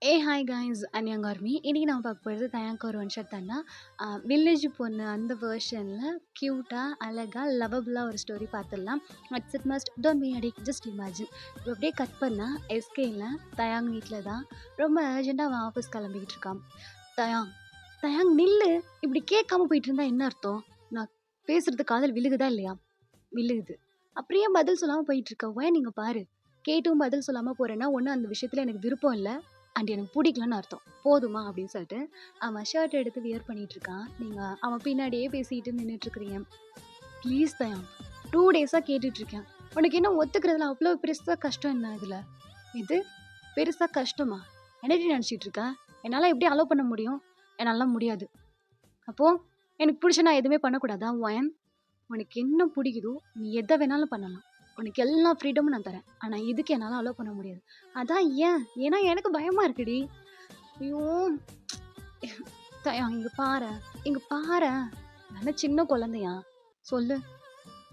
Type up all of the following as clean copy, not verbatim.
Hi guys அன்னியங்கார்மி இன்னைக்கு நான் பார்க்க போகிறது தயாக்கு ஒரு ஒன் ஷாட் தானா வில்லேஜ் பொண்ணு அந்த வேர்ஷனில் க்யூட்டாக அழகாக லவபுளாக ஒரு ஸ்டோரி பார்த்துடலாம். இட் மஸ்ட் டோன்ட் பி அடிக் ஜஸ்ட் இமேஜின். இப்போ அப்படியே கட் பண்ணால் எஸ்கேயில் தயாங் வீட்டில் தான் ரொம்ப அர்ஜென்ட்டாக அவன் ஆஃபீஸ் கிளம்பிக்கிட்டு இருக்கான். தயாங் தயாங் நில்லு, இப்படி கேட்காம போயிட்டு இருந்தா என்ன அர்த்தம்? நான் பேசுறது காதல் விழுகுதா இல்லையா? விழுகுது. அப்படியே பதில் சொல்லாமல் போயிட்டு இருக்க ஏன் நீங்கள் பாரு, கேட்டும் பதில் சொல்லாமல் போகிறேன்னா ஒன்று அந்த விஷயத்தில் எனக்கு விருப்பம் இல்லை அண்ட் எனக்கு பிடிக்கலன்னு அர்த்தம். போதுமா அப்படின்னு சொல்லிட்டு அவன் ஷர்ட் எடுத்து வியர் பண்ணிட்டு இருக்கான். நீங்கள் அவன் பின்னாடியே பேசிட்டு நின்றுட்டு இருக்கிறீங்க. ப்ளீஸ் தயாம், 2 டேஸாக கேட்டுட்டு இருக்கேன். உனக்கு என்ன ஒத்துக்கிறதுல அவ்வளோ பெருசாக கஷ்டம் என்ன? இதில் இது பெருசாக கஷ்டமா? என்னடி நினச்சிட்டு இருக்கேன்? என்னால் எப்படி அலோவ் பண்ண முடியும்? என்னால் முடியாது. அப்போது எனக்கு பிடிச்ச நான் எதுவுமே பண்ணக்கூடாதா? ஒயன், உனக்கு என்ன பிடிக்குதோ நீ எதை வேணாலும் பண்ணலாம். உனக்கு எல்லா ஃப்ரீடமும் நான் தரேன். ஆனால் இதுக்கு என்னால் அலோவ் பண்ண முடியாது. அதான் ஏன்? ஏன்னா எனக்கு பயமாக இருக்குடி. ஐயோ தயா, இங்கே பாரு, இங்கே பாரு, நான் சின்ன குழந்தையா? சொல்லு.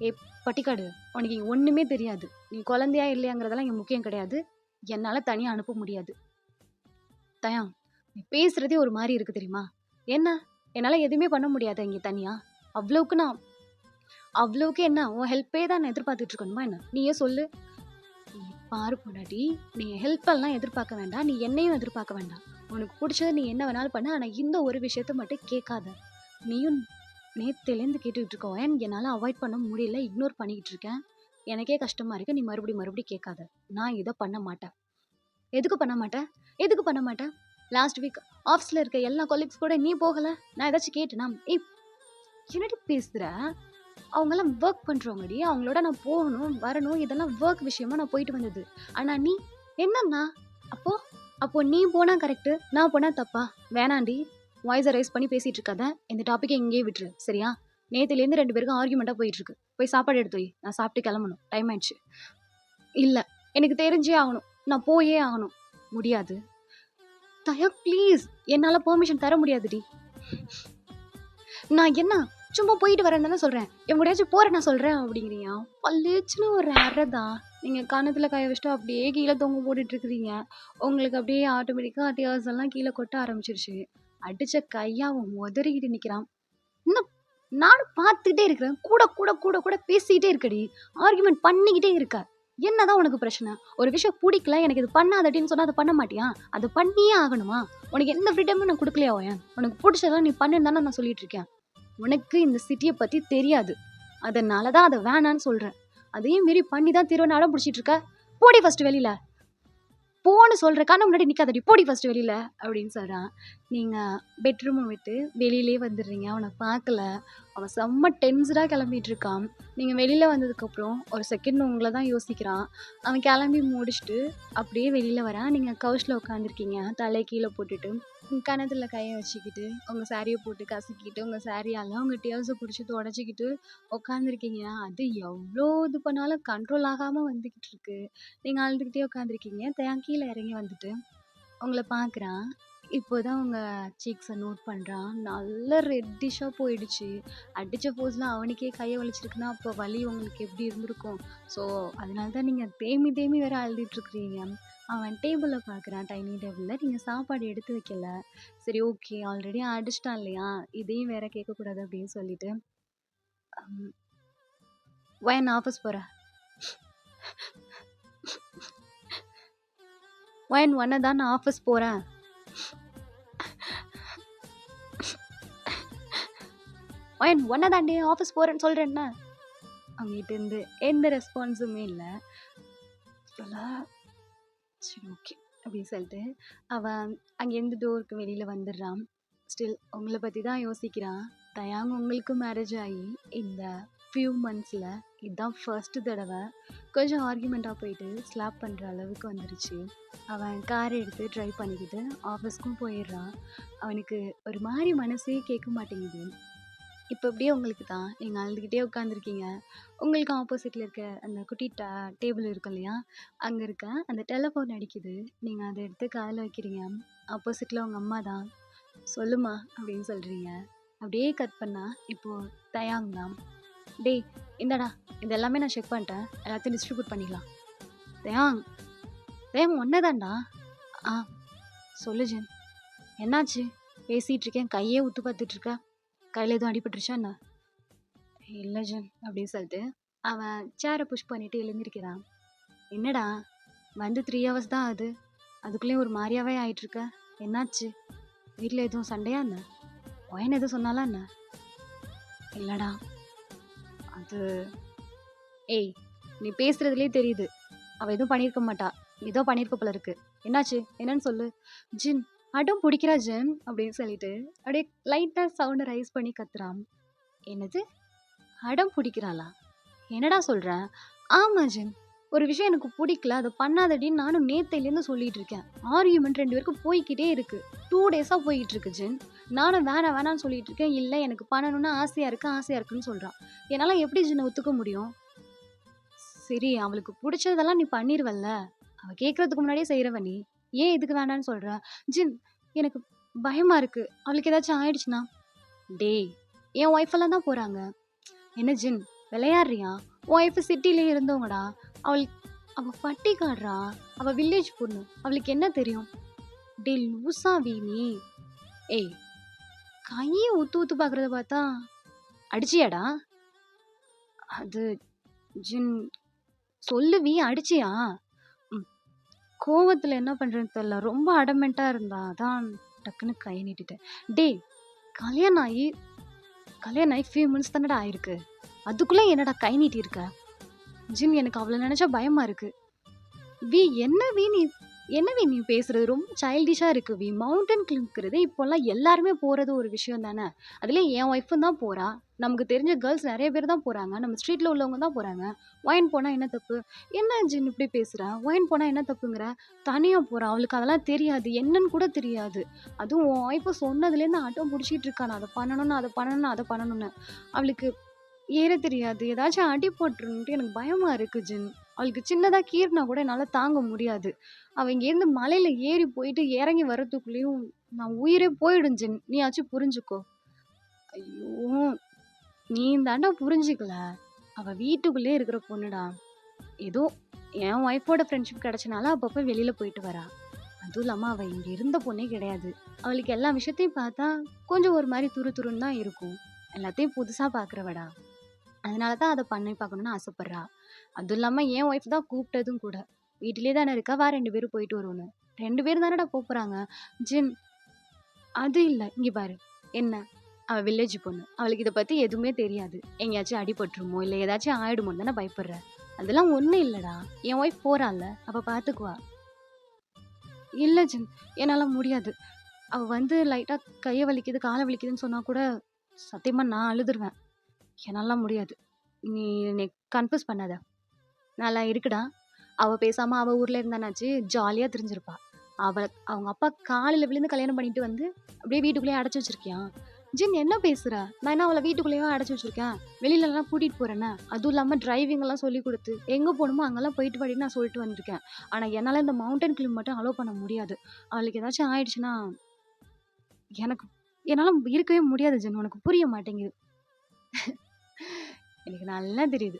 ஏ பட்டிக்காடு, உனக்கு இங்கே ஒன்றுமே தெரியாது. நீ குழந்தையா இல்லையாங்கிறதெல்லாம் இங்கே முக்கியம் கிடையாது. என்னால் தனியாக அனுப்ப முடியாது. தயா, நீ பேசுகிறதே ஒரு மாதிரி இருக்குது தெரியுமா? என்ன, என்னால் எதுவுமே பண்ண முடியாதா இங்கே தனியாக? அவ்வளவுக்கு என்ன உன் ஹெல்ப்பே தான் நான் எதிர்பார்த்துட்டு இருக்கணுமா என்ன? நீயே சொல்லு. நீ பாரு பொண்டாட்டி, நீ ஹெல்ப் எல்லாம் எதிர்பார்க்க வேண்டாம், நீ என்னையும் எதிர்பார்க்க வேண்டாம். உனக்கு பிடிச்சது நீ என்ன வேணாலும் பண்ண, ஆனால் இந்த ஒரு விஷயத்த மட்டும் கேட்காத. நீயும் நேத்துலேருந்து கேட்டுக்கிட்டு இருக்கோம். என்னால் அவாய்ட் பண்ண முடியல, இக்னோர் பண்ணிக்கிட்டு இருக்கேன். எனக்கே கஷ்டமா இருக்கு. நீ மறுபடியும் கேட்காத. நான் இதை பண்ண மாட்டேன். எதுக்கு பண்ண மாட்டேன்? லாஸ்ட் வீக் ஆஃபீஸில் இருக்க எல்லா கொலீக்ஸ் கூட நீ போகல, நான் ஏதாச்சும் கேட்டேனா? என்னடி பேசுற? அவங்கெல்லாம் ஒர்க் பண்ணுறவங்கடி, அவங்களோட நான் போகணும் வரணும், இதெல்லாம் ஒர்க் விஷயமா நான் போயிட்டு வந்தது. ஆனால் நீ என்னன்னா அப்போ நீ போனால் கரெக்டு, நான் போனால் தப்பா? வேணாண்டி, வாய்ஸை ரைஸ் பண்ணி பேசிகிட்டு இருக்காத. இந்த டாப்பிக்கை இங்கேயே விட்டுரு சரியா? நேற்றுலேருந்து 2 பேருக்கும் ஆர்கியூமெண்ட்டாக போயிட்டுருக்கு. போய் சாப்பாடு எடுத்து வை, நான் சாப்பிட்டு கிளம்பணும், டைம் ஆயிடுச்சு. இல்லை, எனக்கு தெரிஞ்சே ஆகணும், நான் போயே ஆகணும். முடியாது தயா, ப்ளீஸ், என்னால் பெர்மிஷன் தர முடியாதுடி. நான் என்ன சும்மா போயிட்டு வரேன்னு தானே சொல்கிறேன், எங்கூடயாச்சும் போகிறேன் நான் சொல்கிறேன் அப்படிங்கிறீங்க. பல்லுச்சுன்னு ஒரு அறதான். நீங்கள் கணத்தில் கையை வச்சுட்டு அப்படியே கீழே தொங்க போட்டுட்ருக்குறீங்க. உங்களுக்கு அப்படியே ஆட்டோமேட்டிக்காக டியர்ஸ் எல்லாம் கீழே கொட்ட ஆரம்பிச்சிருச்சு. அடித்த கையாக அவன் உதறிக்கிட்டு நிற்கிறான். இன்னும் நானும் பார்த்துக்கிட்டே இருக்கிறேன். கூட கூட கூட கூட பேசிக்கிட்டே இருக்கடி, ஆர்குமெண்ட் பண்ணிக்கிட்டே இருக்க. என்னதான் உனக்கு பிரச்சனை? ஒரு விஷயம் பிடிக்கல, எனக்கு இது பண்ணாதட்டின்னு சொன்னால் அதை பண்ண மாட்டியா? அது பண்ணியே ஆகணுமா? உனக்கு எந்த ஃப்ரீடமும் நான் கொடுக்கலையா? உனக்கு பிடிச்சதெல்லாம் நீ பண்ணுன்னு தானே நான் சொல்லிட்டு இருக்கேன். உனக்கு இந்த சிட்டியை பற்றி தெரியாது, அதனால தான் அதை வேணான்னு சொல்கிறேன். அதையும் மீறி பண்ணி தான் திருவண்ணா அடம் பிடிச்சிட்டு இருக்க. போடி ஃபஸ்ட்டு வெளியில் போன்னு சொல்கிற, கண்ணு முன்னாடி நிற்காதடி, போடி ஃபஸ்ட்டு வெளியில் அப்படின்னு சொல்கிறான். நீங்கள் பெட்ரூமை விட்டு வெளியிலே வந்துடுறீங்க. அவனை பார்க்கல, அவன் செம்ம டென்ஸ்டாக கிளம்பிட்டு இருக்கான். நீங்கள் வெளியில் வந்ததுக்கப்புறம் ஒரு செகண்ட் உங்களை தான் யோசிக்கிறான். அவன் கிளம்பி முடிச்சுட்டு அப்படியே வெளியில் வரான். நீங்கள் கவுச்சில் உட்காந்துருக்கீங்க, தலையை கீழே போட்டுட்டு கணத்தில் கையை வச்சுக்கிட்டு உங்கள் சாரியை போட்டு கசக்கிட்டு உங்கள் சாரியால் உங்கள் டியர்ஸை பிடிச்சி தொடச்சிக்கிட்டு உட்காந்துருக்கீங்க. அது எவ்வளோ இது பண்ணாலும் கண்ட்ரோல் ஆகாமல் வந்துக்கிட்டு இருக்கு. நீங்கள் அழுதுகிட்டே உட்காந்துருக்கீங்க. கீழே இறங்கி வந்துட்டு உங்களை பார்க்குறான். இப்போ தான் உங்கள் சீக்ஸை நோட் பண்ணுறான். நல்ல ரெட்டிஷாக போயிடுச்சு. அடித்த ஃபோர்ஸில் அவனுக்கே கையை வலிச்சிருக்குன்னா அப்போ வலி உங்களுக்கு எப்படி இருந்திருக்கும்? ஸோ அதனால தான் நீங்கள் தேமி வேறு அழுதுட்டுருக்குறீங்க. அவன் டேபிளில் பார்க்குறான், டைனிங் டேபிளில். நீங்கள் சாப்பாடு எடுத்து வைக்கல. சரி, ஓகே, ஆல்ரெடி அடிச்சிட்டான் இல்லையா, இதையும் வேற கேட்கக்கூடாது அப்படின்னு சொல்லிட்டு வயன் ஆஃபீஸ் போகிற வயன் ஒன்றை தான் நான் ஆஃபீஸ் போகிறேன். வயன் ஒன்றை தாண்டி ஆஃபீஸ் போகிறேன்னு சொல்கிறேன்னா அவங்ககிட்ட இருந்து எந்த ரெஸ்பான்ஸுமே இல்லை. சரி, ஓகே அப்படின்னு சொல்லிட்டு அவன் அங்கேருந்து டோருக்கு வெளியில் வந்துடுறான். ஸ்டில் உங்களை பற்றி தான் யோசிக்கிறான். தயாங்க உங்களுக்கு மேரேஜ் ஆகி இந்த ஃபியூ மந்த்ஸில் இதுதான் ஃபர்ஸ்ட் தடவை கொஞ்சம் ஆர்கியூமெண்ட்டாக போயிட்டு ஸ்லாப் பண்ணுற அளவுக்கு வந்துருச்சு. அவன் காரை எடுத்து ட்ரைவ் பண்ணிக்கிட்டு ஆஃபீஸ்க்கும் போயிடுறான். அவனுக்கு ஒரு மாதிரி மனசே கேட்க மாட்டேங்குது. இப்போ அப்படியே உங்களுக்கு தான், நீங்கள் அழுதுகிட்டே உட்காந்துருக்கீங்க. உங்களுக்கு ஆப்போசிட்டில் இருக்க அந்த குட்டி டேபிள் இருக்கும் இல்லையா, அங்கே இருக்க அந்த டெலிஃபோன் அடிக்குது. நீங்கள் அதை எடுத்து காதில் வைக்கிறீங்க. ஆப்போசிட்டில் உங்கள் அம்மா தான். சொல்லுமா அப்படின்னு சொல்கிறீங்க. அப்படியே கட் பண்ணால் இப்போது தயாங் தான். டேய் இந்தடா, இது எல்லாமே நான் செக் பண்ணிட்டேன், எல்லாத்தையும் டிஸ்ட்ரிபியூட் பண்ணிக்கலாம். தயாங் ஒன்று தான்டா. சொல்லு ஜென். என்னாச்சு? பேசிட்டு இருக்கேன், கையே உத்து பார்த்துட்டு இருக்க. கையில எதுவும் அடிபட்டுருச்சா என்ன? இல்ல ஜென் அப்படின்னு சொல்லிட்டு அவன் சேரை புஷ் பண்ணிட்டு எழுந்திருக்கிறான். என்னடா வந்து 3 hours தான் ஆகுது, அதுக்குள்ளேயும் ஒரு மாதிரியாவே ஆயிட்டு இருக்க. என்னாச்சு? வீட்டில் எதுவும் சண்டையா என்ன? ஒயன் எதுவும் சொன்னாலா என்ன? இல்லடா அது ஏய், நீ பேசுறதுலயே தெரியுது அவ எதுவும் பண்ணியிருக்க மாட்டா. ஏதோ பண்ணியிருக்க போல இருக்கு. என்னாச்சு? என்னன்னு சொல்லு. ஜின் அடம் பிடிக்கிறா ஜின் அப்படின்னு சொல்லிட்டு அப்படியே லைட்டா சவுண்டை ரைஸ் பண்ணி கத்துறான். என்னது? அடம் பிடிக்கிறாளா? என்னடா சொல்ற? ஆமா ஜின், ஒரு விஷயம் எனக்கு பிடிக்கல, அதை பண்ணாதடின்னு நானும் நேத்தையிலேருந்து சொல்லிட்டு இருக்கேன். ஆர்கியூமெண்ட் 2 பேருக்கும் போய்க்கிட்டே இருக்கு. 2 days போயிட்டு இருக்கு ஜின். நானும் வேணாம் வேணாம்னு சொல்லிட்டு இருக்கேன். இல்லை எனக்கு பண்ணணும்னு ஆசையா இருக்கு ஆசையா இருக்குன்னு சொல்றான். என்னால எப்படி ஜின்னை ஒத்துக்க முடியும்? சரி, அவளுக்கு பிடிச்சதெல்லாம் நீ பண்ணிருவல்ல, அவ கேட்கறதுக்கு முன்னாடியே செய்யறவ நீ. ஏன் இதுக்கு வேண்டான்னு சொல்ற? ஜின் எனக்கு பயமா இருக்கு, அவளுக்கு ஏதாச்சும் ஆயிடுச்சுன்னா. டேய், என் ஒய்ஃப் எல்லாம் தான் போறாங்க. என்ன ஜின் விளையாடுறியா? உன் ஒய்ஃப் சிட்டிலே இருந்தவங்கடா. அவளுக்கு அவ பட்டிக்காடுறா, அவ வில்லேஜ் பொண்ணு, அவளுக்கு என்ன தெரியும்? டே லூசா வீணி. ஏய், கையை ஊத்து ஊத்து பாக்குறத பார்த்தா அடிச்சியாடா? அது ஜின் சொல்லுவி, அடிச்சியா? ம், கோவத்துல என்ன பண்றேன்னு தெரியல, ரொம்ப அடமெண்டா இருந்தா அதான் டக்குன்னு கை நீட்டிட்டேன். டேய், கல்யாணம் ஆகி கல்யாணம் ஆகி ஃபியூ மினிட்ஸ் தானடா ஆயிருக்கு, அதுக்குள்ள என்னடா கை நீட்டி இருக்க? ஜின் எனக்கு அவளை நினைச்சா பயமா இருக்கு. வி என்ன வி நீ பேசுறது ரொம்ப சைல்டிஷா இருக்கு வி. மவுண்டன் கிளிம்ங்கிறது இப்போல்லாம் எல்லாருமே போறது ஒரு விஷயம் தானே. அதுலயும் என் ஒய்ஃபும் தான் போறா. நமக்கு தெரிஞ்ச கேர்ள்ஸ் நிறைய பேர் தான் போறாங்க, நம்ம ஸ்ட்ரீட்ல உள்ளவங்க தான் போறாங்க. ஒயின் போனா என்ன தப்பு? என்ன ஜின் இப்படி பேசுற? ஒயின் போனா என்ன தப்புங்கிற? தனியா போறா, அவளுக்கு அதெல்லாம் தெரியாது, என்னன்னு கூட தெரியாது. அதுவும் உன் ஒய்ஃபு சொன்னதுலேருந்து ஆட்டம் பிடிச்சிட்டு இருக்கா, நான் அதை பண்ணணும்னு அதை பண்ணணும்னு அதை பண்ணணும்னு. அவளுக்கு ஏற தெரியாது, ஏதாச்சும் அடி போட்டுருன்ட்டு எனக்கு பயமா இருக்கு ஜின். அவளுக்கு சின்னதா கீறினா கூட என்னால தாங்க முடியாது. அவ இங்கேருந்து மலையில ஏறி போயிட்டு இறங்கி வர்றதுக்குள்ளேயும் நான் உயிரே போயிடும் ஜின். நீயாச்சும் புரிஞ்சுக்கோ. ஐயோ, நீ தாண்டா புரிஞ்சுக்கல. அவ வீட்டுக்குள்ளே இருக்கிற பொண்ணுடா. ஏதோ என் ஒய்ஃபோட ஃப்ரெண்ட்ஷிப் கிடைச்சனால அப்பப்போ வெளியில போயிட்டு வரா. அதுவும் இல்லாம அவ இங்க இருந்த பொண்ணே கிடையாது. அவளுக்கு எல்லா விஷயத்தையும் பார்த்தா கொஞ்சம் ஒரு மாதிரி துரு துருன்னு தான் இருக்கும். எல்லாத்தையும் புதுசா பாக்குறவடா. அதனாலதான் அதை பண்ணி பார்க்கணும்னு ஆசைப்படுறா. அதுவும் இல்லாம என் ஒய்ஃப் தான் கூப்பிட்டதும் கூட. வீட்டிலே தானே இருக்கா, வா 2 பேரும் போயிட்டு வருவோன்னு. 2 பேரும் தானடா போறாங்க. ஜின் அது இல்ல, இங்க பாரு. என்ன, அவ வில்லேஜ் பொண்ணு, அவளுக்கு இதை பத்தி எதுவுமே தெரியாது. எங்கேயாச்சும் அடிபட்டுருமோ இல்ல ஏதாச்சும் ஆயிடுமோ தானே பயப்படுற. அதெல்லாம் ஒண்ணும் இல்லடா, என் ஒய்ஃப் போறாள்ல, அவ பாத்துக்குவா. இல்ல ஜின், என்னால முடியாது. அவ வந்து லைட்டா கையை வலிக்குது காலை வலிக்குதுன்னு சொன்னா கூட சத்தியமா நான் அழுதுருவேன். என்னால முடியாது. நீ என்னை கன்ஃபியூஸ் பண்ணாத. நல்லா இருக்குடா. அவ பேசாம அவ ஊர்ல இருந்தானாச்சு ஜாலியா திரிஞ்சிருப்பா. அவங்க அப்பா காலையில விழுந்து கல்யாணம் பண்ணிட்டு வந்து அப்படியே வீட்டுக்குள்ளேயே அடைச்சு வச்சிருக்கியான். ஜின் என்ன பேசுற? நான் என்ன அவளை வீட்டுக்குள்ளேயே அடைச்சு வச்சிருக்கேன்? வெளியில எல்லாம் கூட்டிட்டு போறேன்னு, அதுவும் இல்லாம டிரைவிங் எல்லாம் சொல்லி கொடுத்து எங்க போகணுமோ அங்கெல்லாம் போயிட்டு வாடின்னு நான் சொல்லிட்டு வந்திருக்கேன். ஆனா என்னால இந்த மவுண்டன் கிளைம் மட்டும் அலோவ் பண்ண முடியாது. அவளுக்கு ஏதாச்சும் ஆயிடுச்சுன்னா எனக்கு என்னால இருக்கவே முடியாது ஜின். உனக்கு புரிய மாட்டேங்குது. எனக்கு நல்லா தெரியுது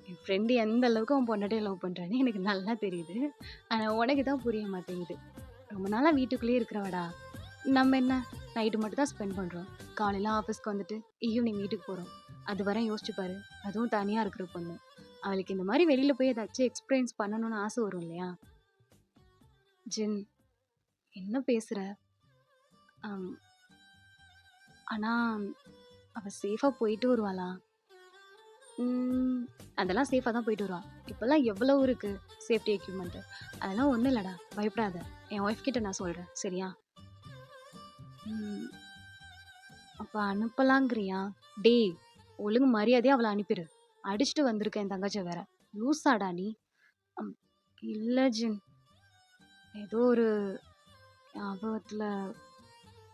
என் ஃப்ரெண்டு எந்த அளவுக்கு அவன் பொண்டாட்டியை லவ் பண்றான்னு எனக்கு நல்லா தெரியுது. ஆனா உனக்கு தான் புரிய மாட்டேங்குது. ரொம்ப நாளா வீட்டுக்குள்ளேயே இருக்கிறவடா. நம்ம என்ன நைட்டு மட்டும் தான் ஸ்பெண்ட் பண்றோம். காலையில ஆஃபீஸ்க்கு வந்துட்டு ஈவினிங் வீட்டுக்கு போறோம். அது வரை யோசிச்சு பாரு. அதுவும் தனியா இருக்கிற பொண்ணு. அவளுக்கு இந்த மாதிரி வெளியில போய் ஏதாச்சும் எக்ஸ்பீரியன்ஸ் பண்ணணும்னு ஆசை வரும் இல்லையா? ஜின் என்ன பேசுற? ஆம், ஆனா அவ சேஃபா போயிட்டு வருவாளா? அதெல்லாம் சேஃபா தான் போயிட்டு வருவா. இப்பெல்லாம் எவ்வளவு இருக்கு சேஃப்டி எக்யூப்மெண்ட். அதெல்லாம் ஒண்ணும் இல்லடா, பயப்படாத. என் ஒய்ஃப் கிட்ட நான் சொல்றேன், சரியா? ம், அப்ப அனுப்பலாங்கிறியா? டேய், ஒழுங்கு மரியாதையா அவளை அனுப்பிடு. அடிச்சுட்டு வந்திருக்கேன் என் தங்கச்ச வேற. லூசாடா நீ? அம், இல்ல ஜின், ஏதோ ஒரு ஞாபகத்துல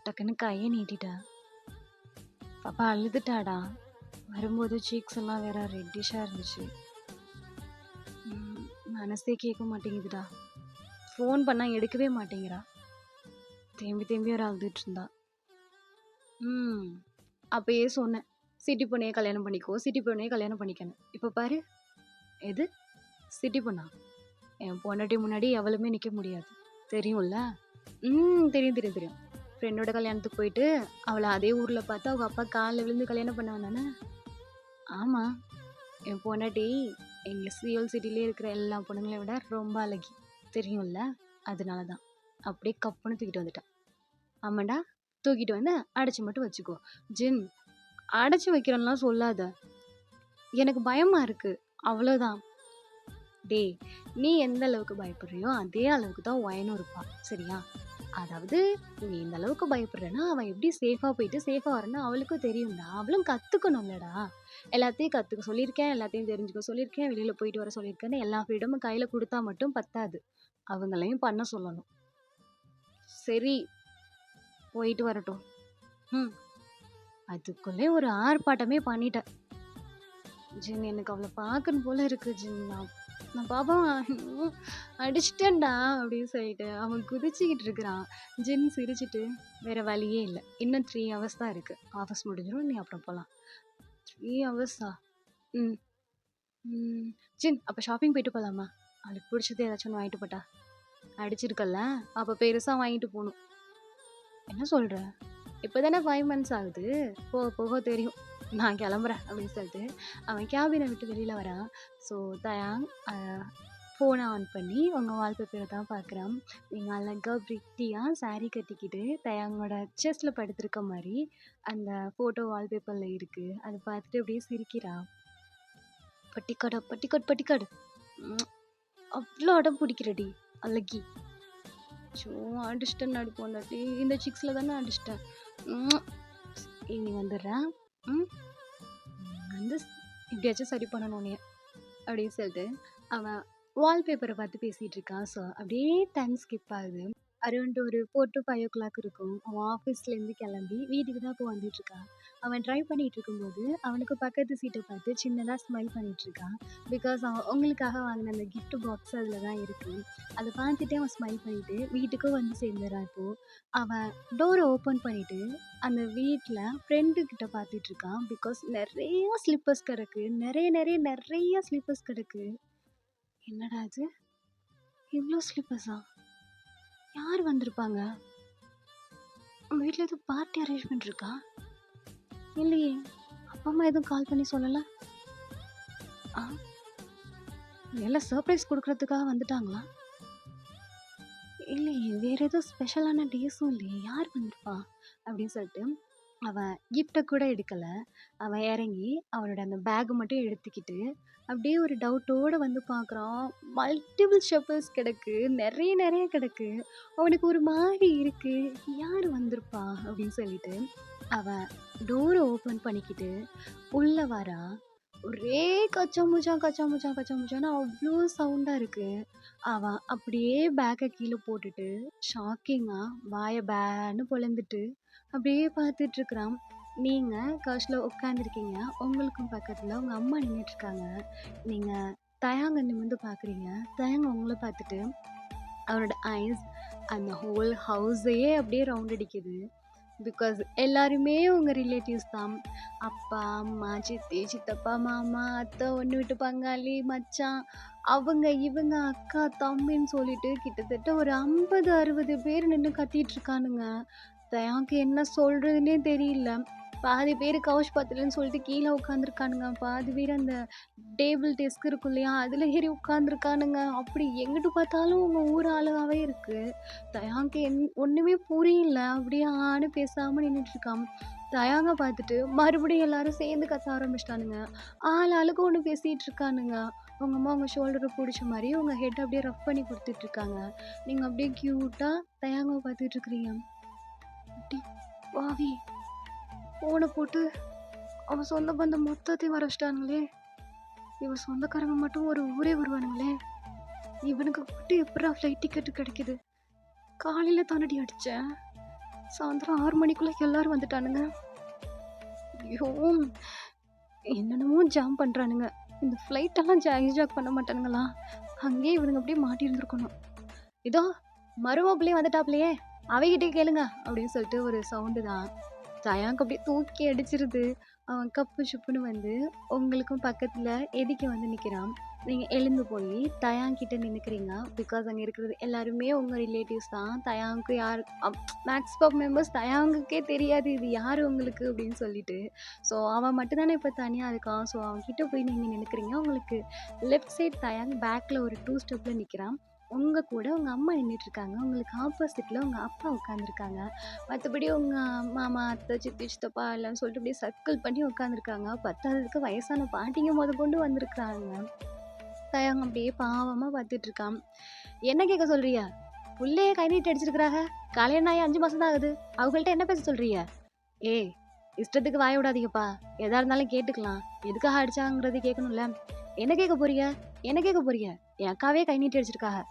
டக்குன்னு கையை நீட்டிட்டேன். பாப்பா அழுதுட்டாடா. வரும்போது சீக்ஸ் எல்லாம் வேற ரெட்டிஷா இருந்துச்சு. மனசே கேட்க மாட்டேங்குதுடா. ஃபோன் பண்ணா எடுக்கவே மாட்டேங்கிறா. தேம்பி தேம்பி வேற அழுதுட்டு இருந்தா. அப்பயே சொன்னேன், சிட்டி பொண்ணையே கல்யாணம் பண்ணிக்கோ, சிட்டி பொண்ணையே கல்யாணம் பண்ணிக்கணும். இப்ப பாரு, எது சிட்டி பொண்ணா? என் பொண்டாட்டி முன்னாடி எவளுமே நிக்க முடியாது, தெரியும்ல? தெரியும், தெரியும், தெரியும். ஃப்ரெண்டோட கல்யாணத்துக்கு போயிட்டு, அவள அதே ஊர்ல பார்த்து அவங்க அப்பா கால்ல விழுந்து கல்யாணம் பண்ணவன் தானே? ஆமா. என் பொண்டாட்டி எங்க சியோல் சிட்டிலே இருக்கிற எல்லா பொண்ணுங்களையும் விட ரொம்ப அழகி. தெரியும்ல? அதனால தான். அப்படியே கப்புன்னு தூக்கிட்டு வந்துட்டேன். ஆமாண்டா, தூக்கிட்டு வந்து அடைச்சு மட்டும் வச்சுக்கோ. ஜின், அடைச்சு வைக்கிறேன்லாம் சொல்லாத. எனக்கு பயமா இருக்கு. அவ்வளோதான். டேய், நீ எந்த அளவுக்கு பயப்படுறியோ அதே அளவுக்கு தான் ஒயனும் இருப்பா. சரியா? அதாவது நீ இந்த அளவுக்கு பயப்படுறேன்னா அவன் எப்படி சேஃபா போயிட்டு சேஃபா வரேன்னு அவளுக்கும் தெரியும்டா. அவளும் கத்துக்கணும்லடா. எல்லாத்தையும் கத்துக்க சொல்லியிருக்கேன், எல்லாத்தையும் தெரிஞ்சுக்க சொல்லியிருக்கேன், வெளியில போயிட்டு வர சொல்லியிருக்கேன்னு எல்லா ஃப்ரீடமும் கையில கொடுத்தா மட்டும் பத்தாது. அவங்களையும் பண்ண சொல்லணும். சரி, போயிட்டு வரட்டும். ம் அதுக்குள்ளே ஒரு ஆர்ப்பாட்டமே பண்ணிட்டேன். ஜின், எனக்கு அவளை பார்க்கணும் போல இருக்கு ஜின். நான் பாப்பா அடிச்சிட்டேன்டா அப்படின்னு சொல்லிட்டு அவன் குதிச்சுக்கிட்டு இருக்கிறான். ஜின் சிரிச்சிட்டு, வேற வழியே இல்லை, இன்னும் 3 ஹவர்ஸ் தான் இருக்கு, ஆஃபீஸ் முடிஞ்சிடும், நீ அப்புறம் போகலாம். 3 ஹவர்ஸா? ம் ம். ஜின், அப்போ ஷாப்பிங் போயிட்டு போகலாமா? அவளுக்கு பிடிச்சது ஏதாச்சும் ஒன்று வாங்கிட்டு போட்டா. அடிச்சிருக்கல்ல, அப்போ பெருசாக வாங்கிட்டு போகணும். என்ன சொல்ற? இப்போதானே 5 மந்த்ஸ் ஆகுது, போக போக தெரியும். நான் கிளம்புறேன் அப்படின்னு சொல்லிட்டு அவன் கேபினை விட்டு வெளியில் வரான். ஸோ தயாங் ஃபோனை ஆன் பண்ணி உங்கள் வால்பேப்பரை தான் பார்க்குறான். நீங்கள் அழகாக பிரிட்டியாக saree கட்டிக்கிட்டு தயாங்கோட செஸ்டில் படுத்திருக்க மாதிரி அந்த ஃபோட்டோ வால்பேப்பரில் இருக்குது. அதை பார்த்துட்டு அப்படியே சிரிக்கிறான். பட்டிக்காடா பட்டிக்காடு பட்டிக்காடு, அவ்வளோ அடம் பிடிக்கிறடி அழகி. ஸோ அடிச்சிட்டேன் நடிப்போண்டாட்டி, இந்த சிக்ஸில் தானே அடிச்சிட்டேன். இனி வந்துடுறேன். வந்து எப்படியாச்சும் சரி பண்ணணும் நீ அப்படின்னு சொல்லிட்டு அவன் வால்பேப்பரை பார்த்து பேசிகிட்டு இருக்கான். ஸோ அப்படியே டைம் ஸ்கிப் ஆகுது. அரௌண்ட் ஒரு 4 to 5 o'clock இருக்கும். அவன் ஆஃபீஸ்லேருந்து கிளம்பி வீட்டுக்கு தான் இப்போ வந்துட்டுருக்கான். அவன் ட்ரைவ் பண்ணிகிட்டு இருக்கும்போது அவனுக்கு பக்கத்து சீட்டை பார்த்து சின்னதாக ஸ்மைல் பண்ணிகிட்ருக்கான். பிகாஸ் அவன் உங்களுக்காக வாங்கின அந்த கிஃப்ட் பாக்ஸ் அதில் தான் இருக்குது. அதை பார்த்துட்டே அவன் ஸ்மைல் பண்ணிவிட்டு வீட்டுக்கும் வந்து சேர்ந்துறான். இப்போது அவன் டோரை ஓப்பன் பண்ணிவிட்டு அந்த வீட்டில் ஃப்ரெண்டுக்கிட்ட பார்த்துட்ருக்கான். பிகாஸ் நிறைய ஸ்லிப்பர்ஸ் கிடக்கு, நிறைய நிறைய நிறைய ஸ்லிப்பர்ஸ் கிடக்கு. என்னடா இது, இவ்வளோ ஸ்லிப்பர்ஸா? யார் வந்திருப்பாங்க? உங்கள் வீட்டில் எதுவும் பார்ட்டி அரேஞ்ச்மெண்ட் இருக்கா? இல்லையே, அப்பா அம்மா எதுவும் கால் பண்ணி சொல்லலை. ஆ, எல்லாம் சர்ப்ரைஸ் கொடுக்கறதுக்காக வந்துட்டாங்களா? இல்லையே, வேறு எதுவும் ஸ்பெஷலான டேஸும் இல்லையே, யார் வந்திருப்பா அப்படின்னு சொல்லிட்டு அவன் கிஃப்டை கூட எடுக்கலை. அவன் இறங்கி அவனோட அந்த பேக் மட்டும் எடுத்துக்கிட்டு அப்படியே ஒரு டவுட்டோடு வந்து பார்க்குறான். மல்டிபிள் ஷெப்பர்ஸ் கிடக்கு, நிறைய நிறைய கிடக்கு. அவனுக்கு ஒரு மாதிரி இருக்குது, யார் வந்திருப்பா அப்படின்னு சொல்லிட்டு அவன் டோரை ஓப்பன் பண்ணிக்கிட்டு உள்ளே வரான். ஒரே கச்சாமுச்சான் கச்சாமுச்சான் கச்சாமுச்சான்னு அவ்வளோ சவுண்டாக இருக்குது. அவன் அப்படியே பேக்கை கீழே போட்டுட்டு ஷாக்கிங்காக வாயை பேன்னு பொழந்துட்டு அப்படியே பார்த்துட்ருக்குறான். நீங்கள் கவுச்சில் உட்காந்துருக்கீங்க, உங்களுக்கும் பக்கத்தில் உங்கள் அம்மா நின்றுட்டுருக்காங்க. நீங்கள் தயாங்க நிமிர்ந்து பார்க்குறீங்க. தயாங்க உங்களை பார்த்துட்டு அவனோட ஐஸ் அந்த ஹோல் ஹவுஸையே அப்படியே ரவுண்ட் அடிக்குது. பிகாஸ் எல்லாருமே உங்கள் ரிலேட்டிவ்ஸ் தான். அப்பா, அம்மா, சித்தி, சித்தப்பா, மாமா, அத்தை, ஒன்று விட்டு பங்காளி, மச்சான், அவங்க இவங்க அக்கா தம்பின்னு சொல்லிட்டு கிட்டத்தட்ட ஒரு 50-60 பேர் நின்று கத்திட்டு இருக்கானுங்க. தயாக்கு என்ன சொல்கிறதுனே தெரியல. பாதி பேர் கவுச் பத்தலன்னு சொல்லிட்டு கீழே உட்காந்துருக்கானுங்க. பாதி பேர் அந்த டேபிள் டெஸ்க் இருக்கும் இல்லையா, அதில் ஏறி உட்காந்துருக்கானுங்க. அப்படி எங்கிட்டு பார்த்தாலும் உங்கள் ஊர் ஆளுகாவே இருக்குது. தயாங்க ஒன்றுமே புரியல. அப்படியே ஆன்னு பேசாமல் நின்றுட்டுருக்கான். தயாங்க பார்த்துட்டு மறுபடியும் எல்லாரும் சேர்ந்து கத்த ஆரம்பிச்சிட்டானுங்க. ஆளுக்கு ஒன்று பேசிகிட்டு இருக்கானுங்க. உங்கள் அம்மா உங்கள் ஷோல்டரை பிடிச்ச மாதிரி உங்கள் ஹெட் அப்படியே ரஃப் பண்ணி கொடுத்துட்ருக்காங்க. நீங்கள் அப்படியே க்யூட்டாக தயாங்க பார்த்துட்ருக்குறீங்க. அப்படி வாவி ஃபோனை போட்டு அவன் சொந்த பந்தம் மொத்தத்தையும் வர வச்சிட்டானுங்களே. இவன் சொந்தக்காரங்க மட்டும் ஒரு ஊரே வருவானுங்களே. இவனுக்கு மட்டும் எப்படா ஃப்ளைட் டிக்கெட்டு கிடைக்குது? காலையில் தானடி அடித்தேன், சாயந்தரம் 6 மணிக்குள்ளே எல்லோரும் வந்துட்டானுங்க. ஐயோ, என்னென்னமோ ஜாம் பண்ணுறானுங்க. இந்த ஃப்ளைட்டெல்லாம் ஹைஜாக் பண்ண மாட்டானுங்களா? அங்கேயே இவனுங்க அப்படியே மாட்டியிருந்துருக்கணும். இதோ மருமப்பிள்ளையே வந்துட்டாப்லையே, அவைகிட்டே கேளுங்க அப்படின்னு சொல்லிட்டு ஒரு சவுண்டு தான். தயாங்க அப்படியே தூக்கி அடிச்சிருது. அவன் கப்பு சுப்புன்னு வந்து உங்களுக்கும் பக்கத்தில் எதிக்க வந்து நிற்கிறான். நீங்க எழுந்து போய் தயான் கிட்ட நின்னுக்கிறீங்க. பிகாஸ் அங்க இருக்கிறது எல்லாருமே உங்க ரிலேட்டிவ்ஸ் தான். தயாங்க்கு யார் மேக்ஸிமம் மெம்பர்ஸ் தயாங்குக்கே தெரியாது இது யாரு உங்களுக்கு அப்படின்னு சொல்லிட்டு. ஸோ அவன் மட்டும் தானே இப்போ தனியா இருக்கான். ஸோ அவன் கிட்ட போய் நீங்க நின்னுக்கிறீங்க. உங்களுக்கு லெஃப்ட் சைட் தயாங் பேக்ல ஒரு 2 ஸ்டெப்ல நிக்கிறான். உங்க கூட உங்க அம்மா நின்னுட்டு இருக்காங்க. உங்களுக்கு ஆப்போசிட்ல உங்க அப்பா உட்காந்துருக்காங்க. மற்றபடி உங்க மாமா, அத்தை, சித்தி, சித்தப்பா எல்லாம் சொல்லிட்டு அப்படியே சர்க்கிள் பண்ணி உட்காந்துருக்காங்க. பத்தாததுக்கு வயசான பாட்டிங்க முதற்கொண்டு வந்திருக்காங்க. தயங்க அப்படியே பாவமா பார்த்துட்டு இருக்கான். என்ன கேட்க சொல்றிய? புள்ளைய கை நீட்டி அடிச்சிருக்கிறாங்க. கல்யாணம் ஆகி 5 மாசம் தான் ஆகுது. அவங்கள்ட்ட என்ன பேச சொல்றிய? ஏய், இஷ்டத்துக்கு வாய விடாதீங்கப்பா. எதா இருந்தாலும் கேட்டுக்கலாம். எதுக்காக அடிச்சாங்கிறது கேட்கணும்ல. என்ன கேட்க போறிய? என்ன கேட்க போறிய? என் அக்காவே கை நீட்டி அடிச்சிருக்காங்க.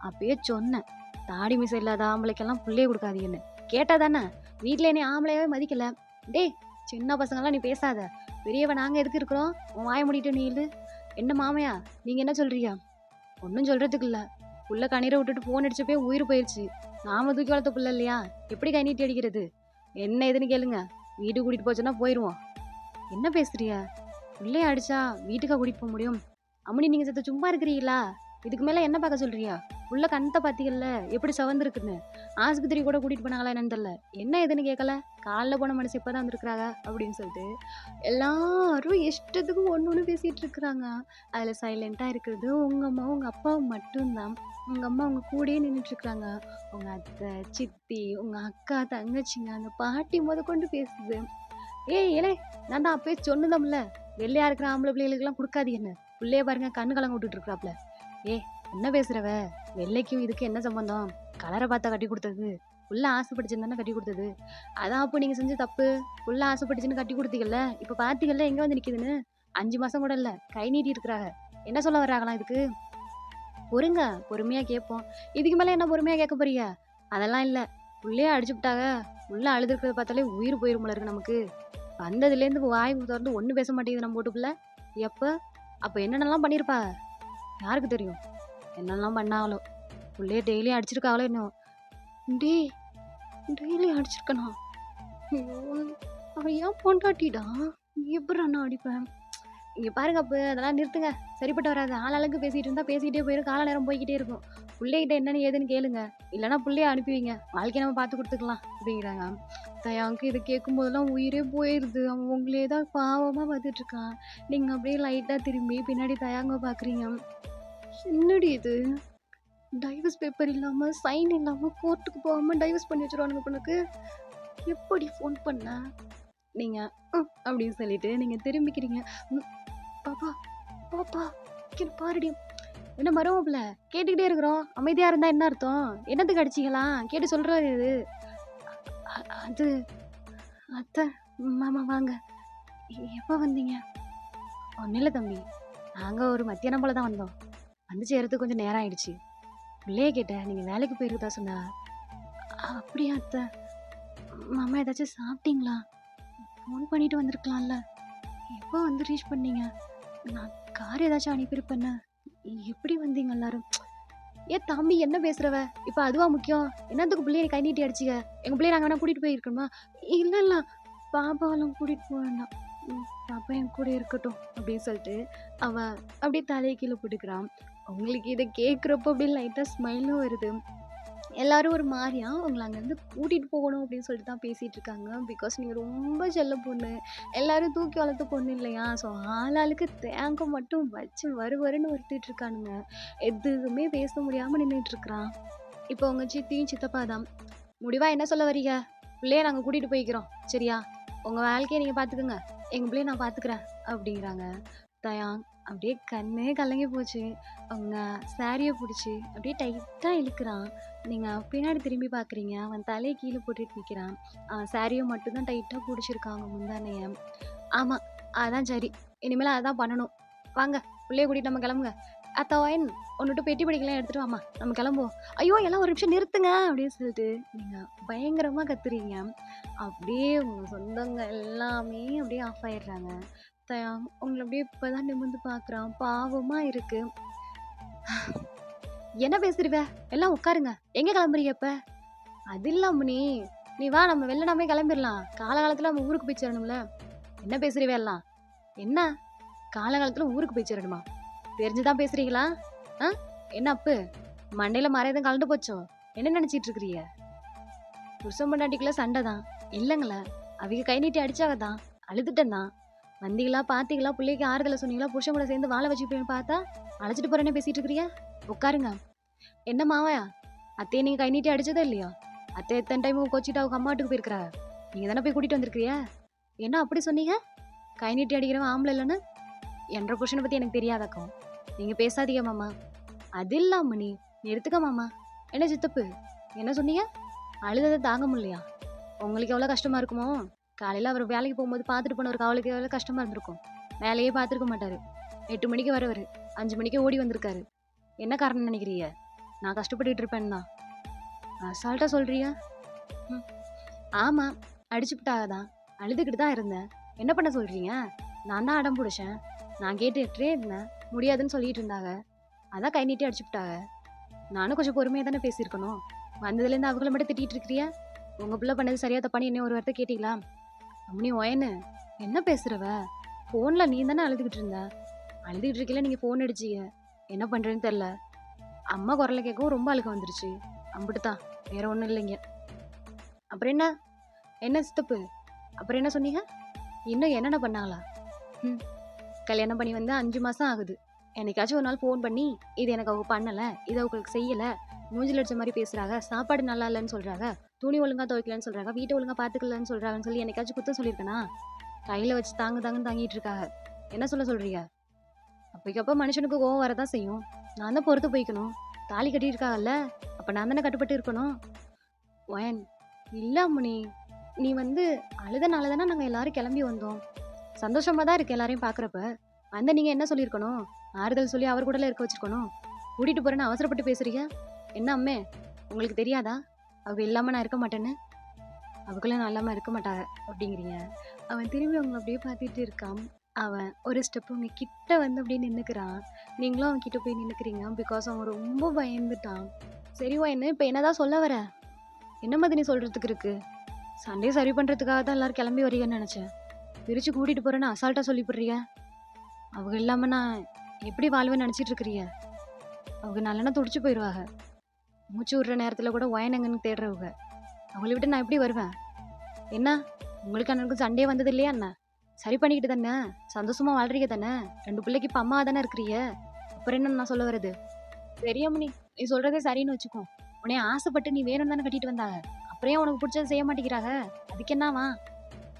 அப்பயே சொன்னேன், தாடி மீசை இல்லாத ஆம்பளைக்கெல்லாம் புள்ளைய கொடுக்காதீங்கன்னு. கேட்டா தானே? வீட்டுல என்னை ஆம்பளையாவே மதிக்கல. டேய், சின்ன பசங்கெல்லாம் நீ பேசாத. பெரியவன் நாங்க எதுக்கு இருக்கிறோம்? உன் வாய முடிட்டு நீ இல்லு. என்ன மாமையா, நீங்க என்ன சொல்றீங்க? ஒன்றும் சொல்றதுக்கு இல்ல. புள்ள கண்ணீரை விட்டுட்டு போன் அடிச்சப்பே உயிர் போயிருச்சு. நாம தூக்கி வளர்த்த புள்ள இல்லையா? எப்படி கை நீட்டி அடிக்கிறது? என்ன ஏதுன்னு கேளுங்க. வீட்டுக்கு கூட்டிட்டு போச்சுன்னா போயிருவோம். என்ன பேசுறிய? புள்ளைய அடிச்சா வீட்டுக்கா கூட்டிட்டு போக முடியும்? அம்மனி, நீங்க சத்த சும்மா இருக்கிறீங்களா? இதுக்கு மேல என்ன பார்க்க சொல்றியா? உள்ள கண்ணத்தை பாத்தீங்கல்ல எப்படி சவந்திருக்குன்னு. ஆஸ்பத்திரி கூட கூட்டிட்டு போனாங்களா என்னன்னு தெரியல. என்ன ஏதுன்னு கேட்கல. காலைல போன மனுஷன் இப்பதான் வந்திருக்கிறாங்க அப்படின்னு சொல்லிட்டு எல்லாரும் இஷ்டத்துக்கு ஒண்ணு பேசிட்டு இருக்கிறாங்க. அதுல சைலண்டா இருக்கிறது உங்க அம்மா உங்க அப்பாவும் மட்டும்தான். உங்க அம்மா உங்க கூடயே நின்றுட்டு இருக்கிறாங்க. உங்க அத்தை, சித்தி, உங்க அக்கா, தங்கச்சிங்க, அந்த பாட்டி கொண்டு பேசுது. ஏய் இலே, நான் தான் அப்பயே சொன்னதம்ல, வெள்ளையா இருக்கிற ஆம்பளை பிள்ளைகளுக்கு எல்லாம் கொடுக்காதீங்கன்னு. பிள்ளைய பாருங்க கண்ணு கலங்க விட்டுட்டு இருக்கிறாப்ல. ஏ, என்ன பேசுறவ? வெள்ளைக்கும் இதுக்கு என்ன சம்பந்தம்? கலரை பார்த்தா கட்டி கொடுத்தது. புள்ள ஆசைப்பட்டுச்சுன்னு தானே கட்டி கொடுத்தது. அதான் அப்போ நீங்க செஞ்ச தப்பு. புள்ள ஆசைப்பட்டுச்சுன்னு கட்டி கொடுத்தீங்கல்ல, இப்ப பாத்தீங்கல்ல எங்க வந்து நிக்குதுன்னு. 5 மாசம் கூட இல்ல, கை நீட்டி இருக்கிறாங்க. என்ன சொல்ல வர்றாங்களாம் இதுக்கு? பொறுங்க, பொறுமையா கேட்போம். இதுக்கு மேல என்ன பொறுமையா கேட்க போறீங்க? அதெல்லாம் இல்ல. புள்ளைய அடிச்சு விட்டாங்க. உள்ள அழுதுருக்கிறத பார்த்தாலே உயிர் போயிரும் போல இருக்கு நமக்கு. வந்ததுல இருந்து வாய் திறந்து ஒண்ணு பேச மாட்டேங்குது நம்ம வீட்டுக்குள்ள. எப்ப? அப்ப என்னென்னலாம் பண்ணிருப்பா யாருக்கு தெரியும்? என்னெல்லாம் பண்ணாங்களோ. புள்ளைய டெய்லி அடிச்சிருக்காங்களோ இன்னும். டேய், டெய்லி அடிச்சிருக்கனா? ஐயோ, அவன் ஏன் பொண்டாட்டிடா? எப்படி நான் அடிப்பேன்? இங்க பாருங்க, அப்ப அதெல்லாம் நிறுத்துங்க. சரிப்பட்டு வராது. ஆளாளுக்கு பேசிட்டு இருந்தா பேசிக்கிட்டே போயிடும். கால நேரம் போய்கிட்டே இருக்கும். புள்ளைகிட்ட என்னன்னு ஏதுன்னு கேளுங்க. இல்லைன்னா புள்ளைய அனுப்பி வைங்க. வாழ்க்கையை நம்ம பார்த்து கொடுத்துக்கலாம் அப்படிங்கிறாங்க. தயாவுக்கு இதை கேட்கும் போதெல்லாம் உயிரே போயிடுது. அவன் உங்களே தான் பாவமா பார்த்துட்டு இருக்கான். நீங்க அப்படியே லைட்டா திரும்பி பின்னாடி தயாங்க பாக்குறீங்க. என்னடி இது? டைவர்ஸ் பேப்பர் இல்லாம, சைன் இல்லாம, கோர்ட்டுக்கு போகாம டைவர்ஸ் பண்ணி வச்சிருவானுங்க பொண்ணுக்கு. எப்படி ஃபோன் பண்ண நீங்க? அப்படின்னு சொல்லிட்டு நீங்க திரும்பிக்கிறீங்க. பாப்பா, பாப்பா, இங்க பாருடி. என்ன மருமப்புல கேட்டுக்கிட்டே இருக்கிறோம். அமைதியா இருந்தா என்ன அர்த்தம்? என்னத்துக்கு அடிச்சிங்களா? கேட்டு சொல்றது இது. அது அத்தை, மாமா வாங்க. எப்ப வந்தீங்க? ஒன்னும் இல்லை தம்பி, நாங்க ஒரு மத்தியானம் போல தான் வந்தோம். வந்து சேர்றதுக்கு கொஞ்சம் நேரம் ஆயிடுச்சு. பிள்ளைய கேட்டேன், நீங்க வேலைக்கு போயிருக்கதா சொன்னா. அப்படியா அத்தை? மாமா ஏதாச்சும் சாப்பிட்டீங்களா? ஃபோன் பண்ணிட்டு வந்திருக்கலாம்ல. எப்போ வந்து ரீச் பண்ணீங்க? நான் கார் ஏதாச்சும் அனுப்பியிருப்பேன்னு. எப்படி வந்தீங்க எல்லாரும்? ஏன் தம்பி, என்ன பேசுறவ? இப்ப அதுவா முக்கியம்? என்னத்துக்கு பிள்ளைய கை நீட்டி அடிச்சிக்க? எங்க பிள்ளைய நாங்க வேணா கூட்டிட்டு போயிருக்கணுமா? இல்ல இல்ல, பாப்பாவெல்லாம் கூட்டிட்டு போக வேண்டாம். பாப்பா என் கூட இருக்கட்டும் அப்படின்னு சொல்லிட்டு அவ அப்படியே தலையை கீழே போட்டுக்கிறான். அவங்களுக்கு இதை கேட்குறப்போ அப்படியே லைட்டா ஸ்மைலும் வருது. எல்லாரும் ஒரு மாதிரியா உங்களை அங்கேருந்து கூட்டிகிட்டு போகணும் அப்படின்னு சொல்லிட்டு தான் பேசிகிட்டு இருக்காங்க. பிகாஸ் நீங்கள் ரொம்ப செல்ல பொண்ணு, எல்லாரும் தூக்கி வளர்த்த பொண்ணு இல்லையா? ஸோ ஆளாளுக்கு தேங்காய் மட்டும் வச்சு வருன்னு வருத்திட்டு இருக்கானுங்க. எதுவுமே பேச முடியாமல் நின்றுட்டு இருக்கிறான். இப்போ உங்கள் சித்தியும் சித்தப்பா தான் முடிவா என்ன சொல்ல வரீங்க? பிள்ளைய நாங்கள் கூட்டிகிட்டு போய்க்கிறோம், சரியா? உங்கள் வாழ்க்கையை நீங்கள் பார்த்துக்குங்க, எங்கள் பிள்ளைய நான் பார்த்துக்கிறேன் அப்படிங்கிறாங்க. தயாங் அப்படியே கண்ணே கலங்கி போச்சு. அவங்க சாரியை பிடிச்சி அப்படியே டைட்டாக இழுக்கிறான். நீங்கள் பின்னாடி திரும்பி பார்க்குறீங்க, அவன் தலையை கீழே போட்டுட்டு நிற்கிறான். சாரியை மட்டும்தான் டைட்டாக பிடிச்சிருக்காங்க முந்தானைய. ஆமாம், அதான் சரி, இனிமேல் அதான் பண்ணணும். வாங்க, பிள்ளைய கூட்டிகிட்டு நம்ம கிளம்புங்க. அத்தாயின் ஒன்றுட்டு பெட்டி படிக்கலாம் எடுத்துகிட்டு வாமா, நம்ம கிளம்புவோம். ஐயோ, எல்லாம் ஒரு நிமிஷம் நிறுத்துங்க அப்படின்னு சொல்லிட்டு நீங்கள் பயங்கரமாக கத்துறீங்க. அப்படியே உங்கள் சொந்தங்க எல்லாமே அப்படியே ஆஃப் ஆயிடுறாங்க. உங்களை அப்படியே இப்பதான் நிமிர்ந்து பார்க்குறான். பாவமா இருக்கு. என்ன பேசுறிவ? எல்லாம் உட்காருங்க. எங்க கிளம்புறீங்க இப்ப? அது இல்ல அம்மனி, நீ வா, நம்ம வெள்ளனாமே கிளம்பிடலாம். காலகாலத்துல நம்ம ஊருக்கு போய் சேரணும்ல. என்ன பேசுறிவ எல்லாம்? என்ன காலகாலத்துல ஊருக்கு போய் சேரணுமா? தெரிஞ்சுதான் பேசுறீங்களா? ஆ? என்ன அப்பு? மண்டையில மரம் எதுவும் கலந்து போச்சோ? என்ன நினைச்சிட்டு இருக்கிறீங்க? புருஷன் பொண்டாட்டிக்குள்ள சண்டை தான். இல்லைங்களே, அவங்க கை நீட்டி அடிச்சாக தான். அழுதுட்டேன் தான். வந்தீங்களா, பாத்தீங்களா, பிள்ளைக்கு ஆறுதல சொன்னீங்களா, புருஷன் கூட சேர்ந்து வாழ வச்சுப்பேன்னு பார்த்தா அழைச்சிட்டு போறேன்னு பேசிட்டு இருக்கிறியா? உட்காருங்க. என்ன மாவையா, அத்தையை நீங்க கை நீட்டி அடிச்சதே இல்லையா? அத்தை எத்தனை டைம் கோச்சிட்டு அவங்க அம்மா வீட்டுக்கு போயிருக்கிறாங்க. நீங்க தானே போய் கூட்டிட்டு வந்திருக்கிறியா? என்ன அப்படி சொன்னீங்க? கை நீட்டி அடிக்கிறவன் ஆம்பளை இல்லைன்னு? என்ற புருஷனை பத்தி எனக்கு தெரியாதாக்கும். நீங்க பேசாதீங்க மாமா. அது இல்லாம நீ நிறுத்துக்க மாமா. என்ன சித்தப்பு, என்ன சொன்னீங்க? அழுததை தாங்க முடியலையா? உங்களுக்கு எவ்வளவு கஷ்டமா இருக்குமோ? காலையில அவர் வேலைக்கு போகும்போது பார்த்துட்டு போனவருக்கு அவளுக்கு எவ்வளவு கஷ்டமா இருந்திருக்கும். வேலையே பார்த்துருக்க மாட்டாரு. 8 மணிக்கு வரவர் 5 மணிக்கே ஓடி வந்திருக்காரு. என்ன காரணம் நினைக்கிறீங்க? நான் கஷ்டப்பட்டுட்டு இருப்பேன்னு தான். அசால்ட்டா சொல்றியா? ம். ஆமா, அடிச்சுட்டாக தான். அழுதுகிட்டு தான் இருந்தேன். என்ன பண்ண சொல்றீங்க? நான் தான் அடம் பிடிச்சேன். நான் கேட்டுட்டே இருந்தேன். முடியாதுன்னு சொல்லிட்டு இருந்தாங்க. அதான் கை நீட்டி அடிச்சுட்டாங்க. நானும் கொஞ்சம் பொறுமையா தானே பேசியிருக்கணும். வந்ததுலேருந்து அவங்கள மட்டும் திட்டிட்டு இருக்கிறியா? உங்க பிள்ளை பண்ணது சரியா தப்பான்னு என்ன ஒரு வார்த்தை கேட்டீங்களா? அம்மனி ஒயனு, என்ன பேசுறவ? போன்ல நீ தானே அழுதுகிட்டு இருந்த. அழுதுகிட்டு இருக்கல, நீங்க போன் அடிச்சீங்க. என்ன பண்றேன்னு தெரியல. அம்மா குரலை கேட்கவும் ரொம்ப அழுக வந்துருச்சு. அம்பிட்டுதான், வேற ஒண்ணும் இல்லைங்க. அப்புறம் என்ன? என்ன சித்தப்பு, அப்புறம் என்ன சொன்னீங்க? இன்னும் என்னென்ன பண்ணாங்களா? ம். கல்யாணம் பண்ணி வந்து 5 மாசம் ஆகுது. என்னைக்காச்சும் ஒரு நாள் ஃபோன் பண்ணி இது எனக்கு அவங்க பண்ணல, இது அவங்களுக்கு செய்யல, மூஞ்சில அடிச்ச மாதிரி பேசுறாங்க, சாப்பாடு நல்லா இல்லைன்னு சொல்றாங்க, துணி ஒழுங்கா துவைக்கலன்னு சொல்றாங்க, வீட்டை ஒழுங்கா பாத்துக்கலன்னு சொல்றாங்கன்னு சொல்லி என்னைக்காச்சும் குத்தம் சொல்லியிருக்கேனா? கையில வச்சு தாங்க தாங்கன்னு தாங்கிட்டு இருக்காங்க. என்ன சொல்றீங்க? அப்பைக்கப்ப மனுஷனுக்கு கோவம் வரதான் செய்யும். நான் தான் பொறுத்து போய்க்கணும். தாலி கட்டி இருக்காங்கல்ல, அப்ப நான் தானே கட்டுப்பட்டு இருக்கணும். ஒயன், இல்ல முனி, நீ வந்து அழுதனால தானே நாங்க எல்லாரும் கிளம்பி வந்தோம். சந்தோஷமா தான் இருக்கு எல்லாரையும் பாக்குறப்ப. அந்த நீங்க என்ன சொல்லியிருக்கணும்? ஆறுதல் சொல்லி அவர் கூட இருக்க வச்சிருக்கணும். கூட்டிட்டு போறேன்னு அவசரப்பட்டு பேசுறீங்க. என்ன அம்மே, உங்களுக்கு தெரியாதா அவங்க இல்லாம நான் இருக்க மாட்டேன்னு? அவங்கள நான் இல்லாம இருக்க மாட்டாங்க அப்படிங்கிறீங்க. அவன் திரும்பி அவங்க அப்படியே பார்த்துட்டு இருக்கான். அவன் ஒரு ஸ்டெப் உங்க கிட்ட வந்து அப்படியே நின்னுக்கிறான். நீங்களும் அவன் கிட்ட போய் நின்னுக்கிறீங்க. பிகாஸ் அவன் ரொம்ப பயந்துட்டான். சரிவா, என்ன இப்ப என்னதான் சொல்ல வர? என்ன மாதிரி நீ சொல்றதுக்கு இருக்கு? சண்டே சரி பண்றதுக்காக தான் எல்லாரும் கிளம்பி வரீங்கன்னு நினைச்சேன். பிரிச்சு கூட்டிட்டு போறேன்னு அசால்ட்டா சொல்லி போடுறீங்க. அவங்க இல்லாம நான் எப்படி வாழ்வேன்னு நினைச்சிட்டு இருக்கிறீங்க? அவங்க நல்லனா துடிச்சு போயிடுவாங்க. மூச்சு விடுற நேரத்துல கூட ஒயனங்கன்னு தேடுறவங்க. அவங்கள விட்டு நான் எப்படி வருவேன்? என்ன, உங்களுக்கு அண்ணனுக்கு சண்டே வந்தது இல்லையா என்ன? சரி பண்ணிக்கிட்டு தானே சந்தோஷமா வாழ்றீங்க தானே? 2 பிள்ளைக்கு இப்ப அம்மா தானே இருக்கிறீங்க. அப்புறம் என்ன நான் சொல்ல வருது? தெரியாம நீ சொல்றதே சரின்னு வச்சுக்கோ. உன்னை ஆசைப்பட்டு நீ வேணும் தானே கட்டிட்டு வந்தாங்க. அப்புறம் உனக்கு பிடிச்சது செய்ய மாட்டேங்கிறாங்க. அதுக்கு என்னவா?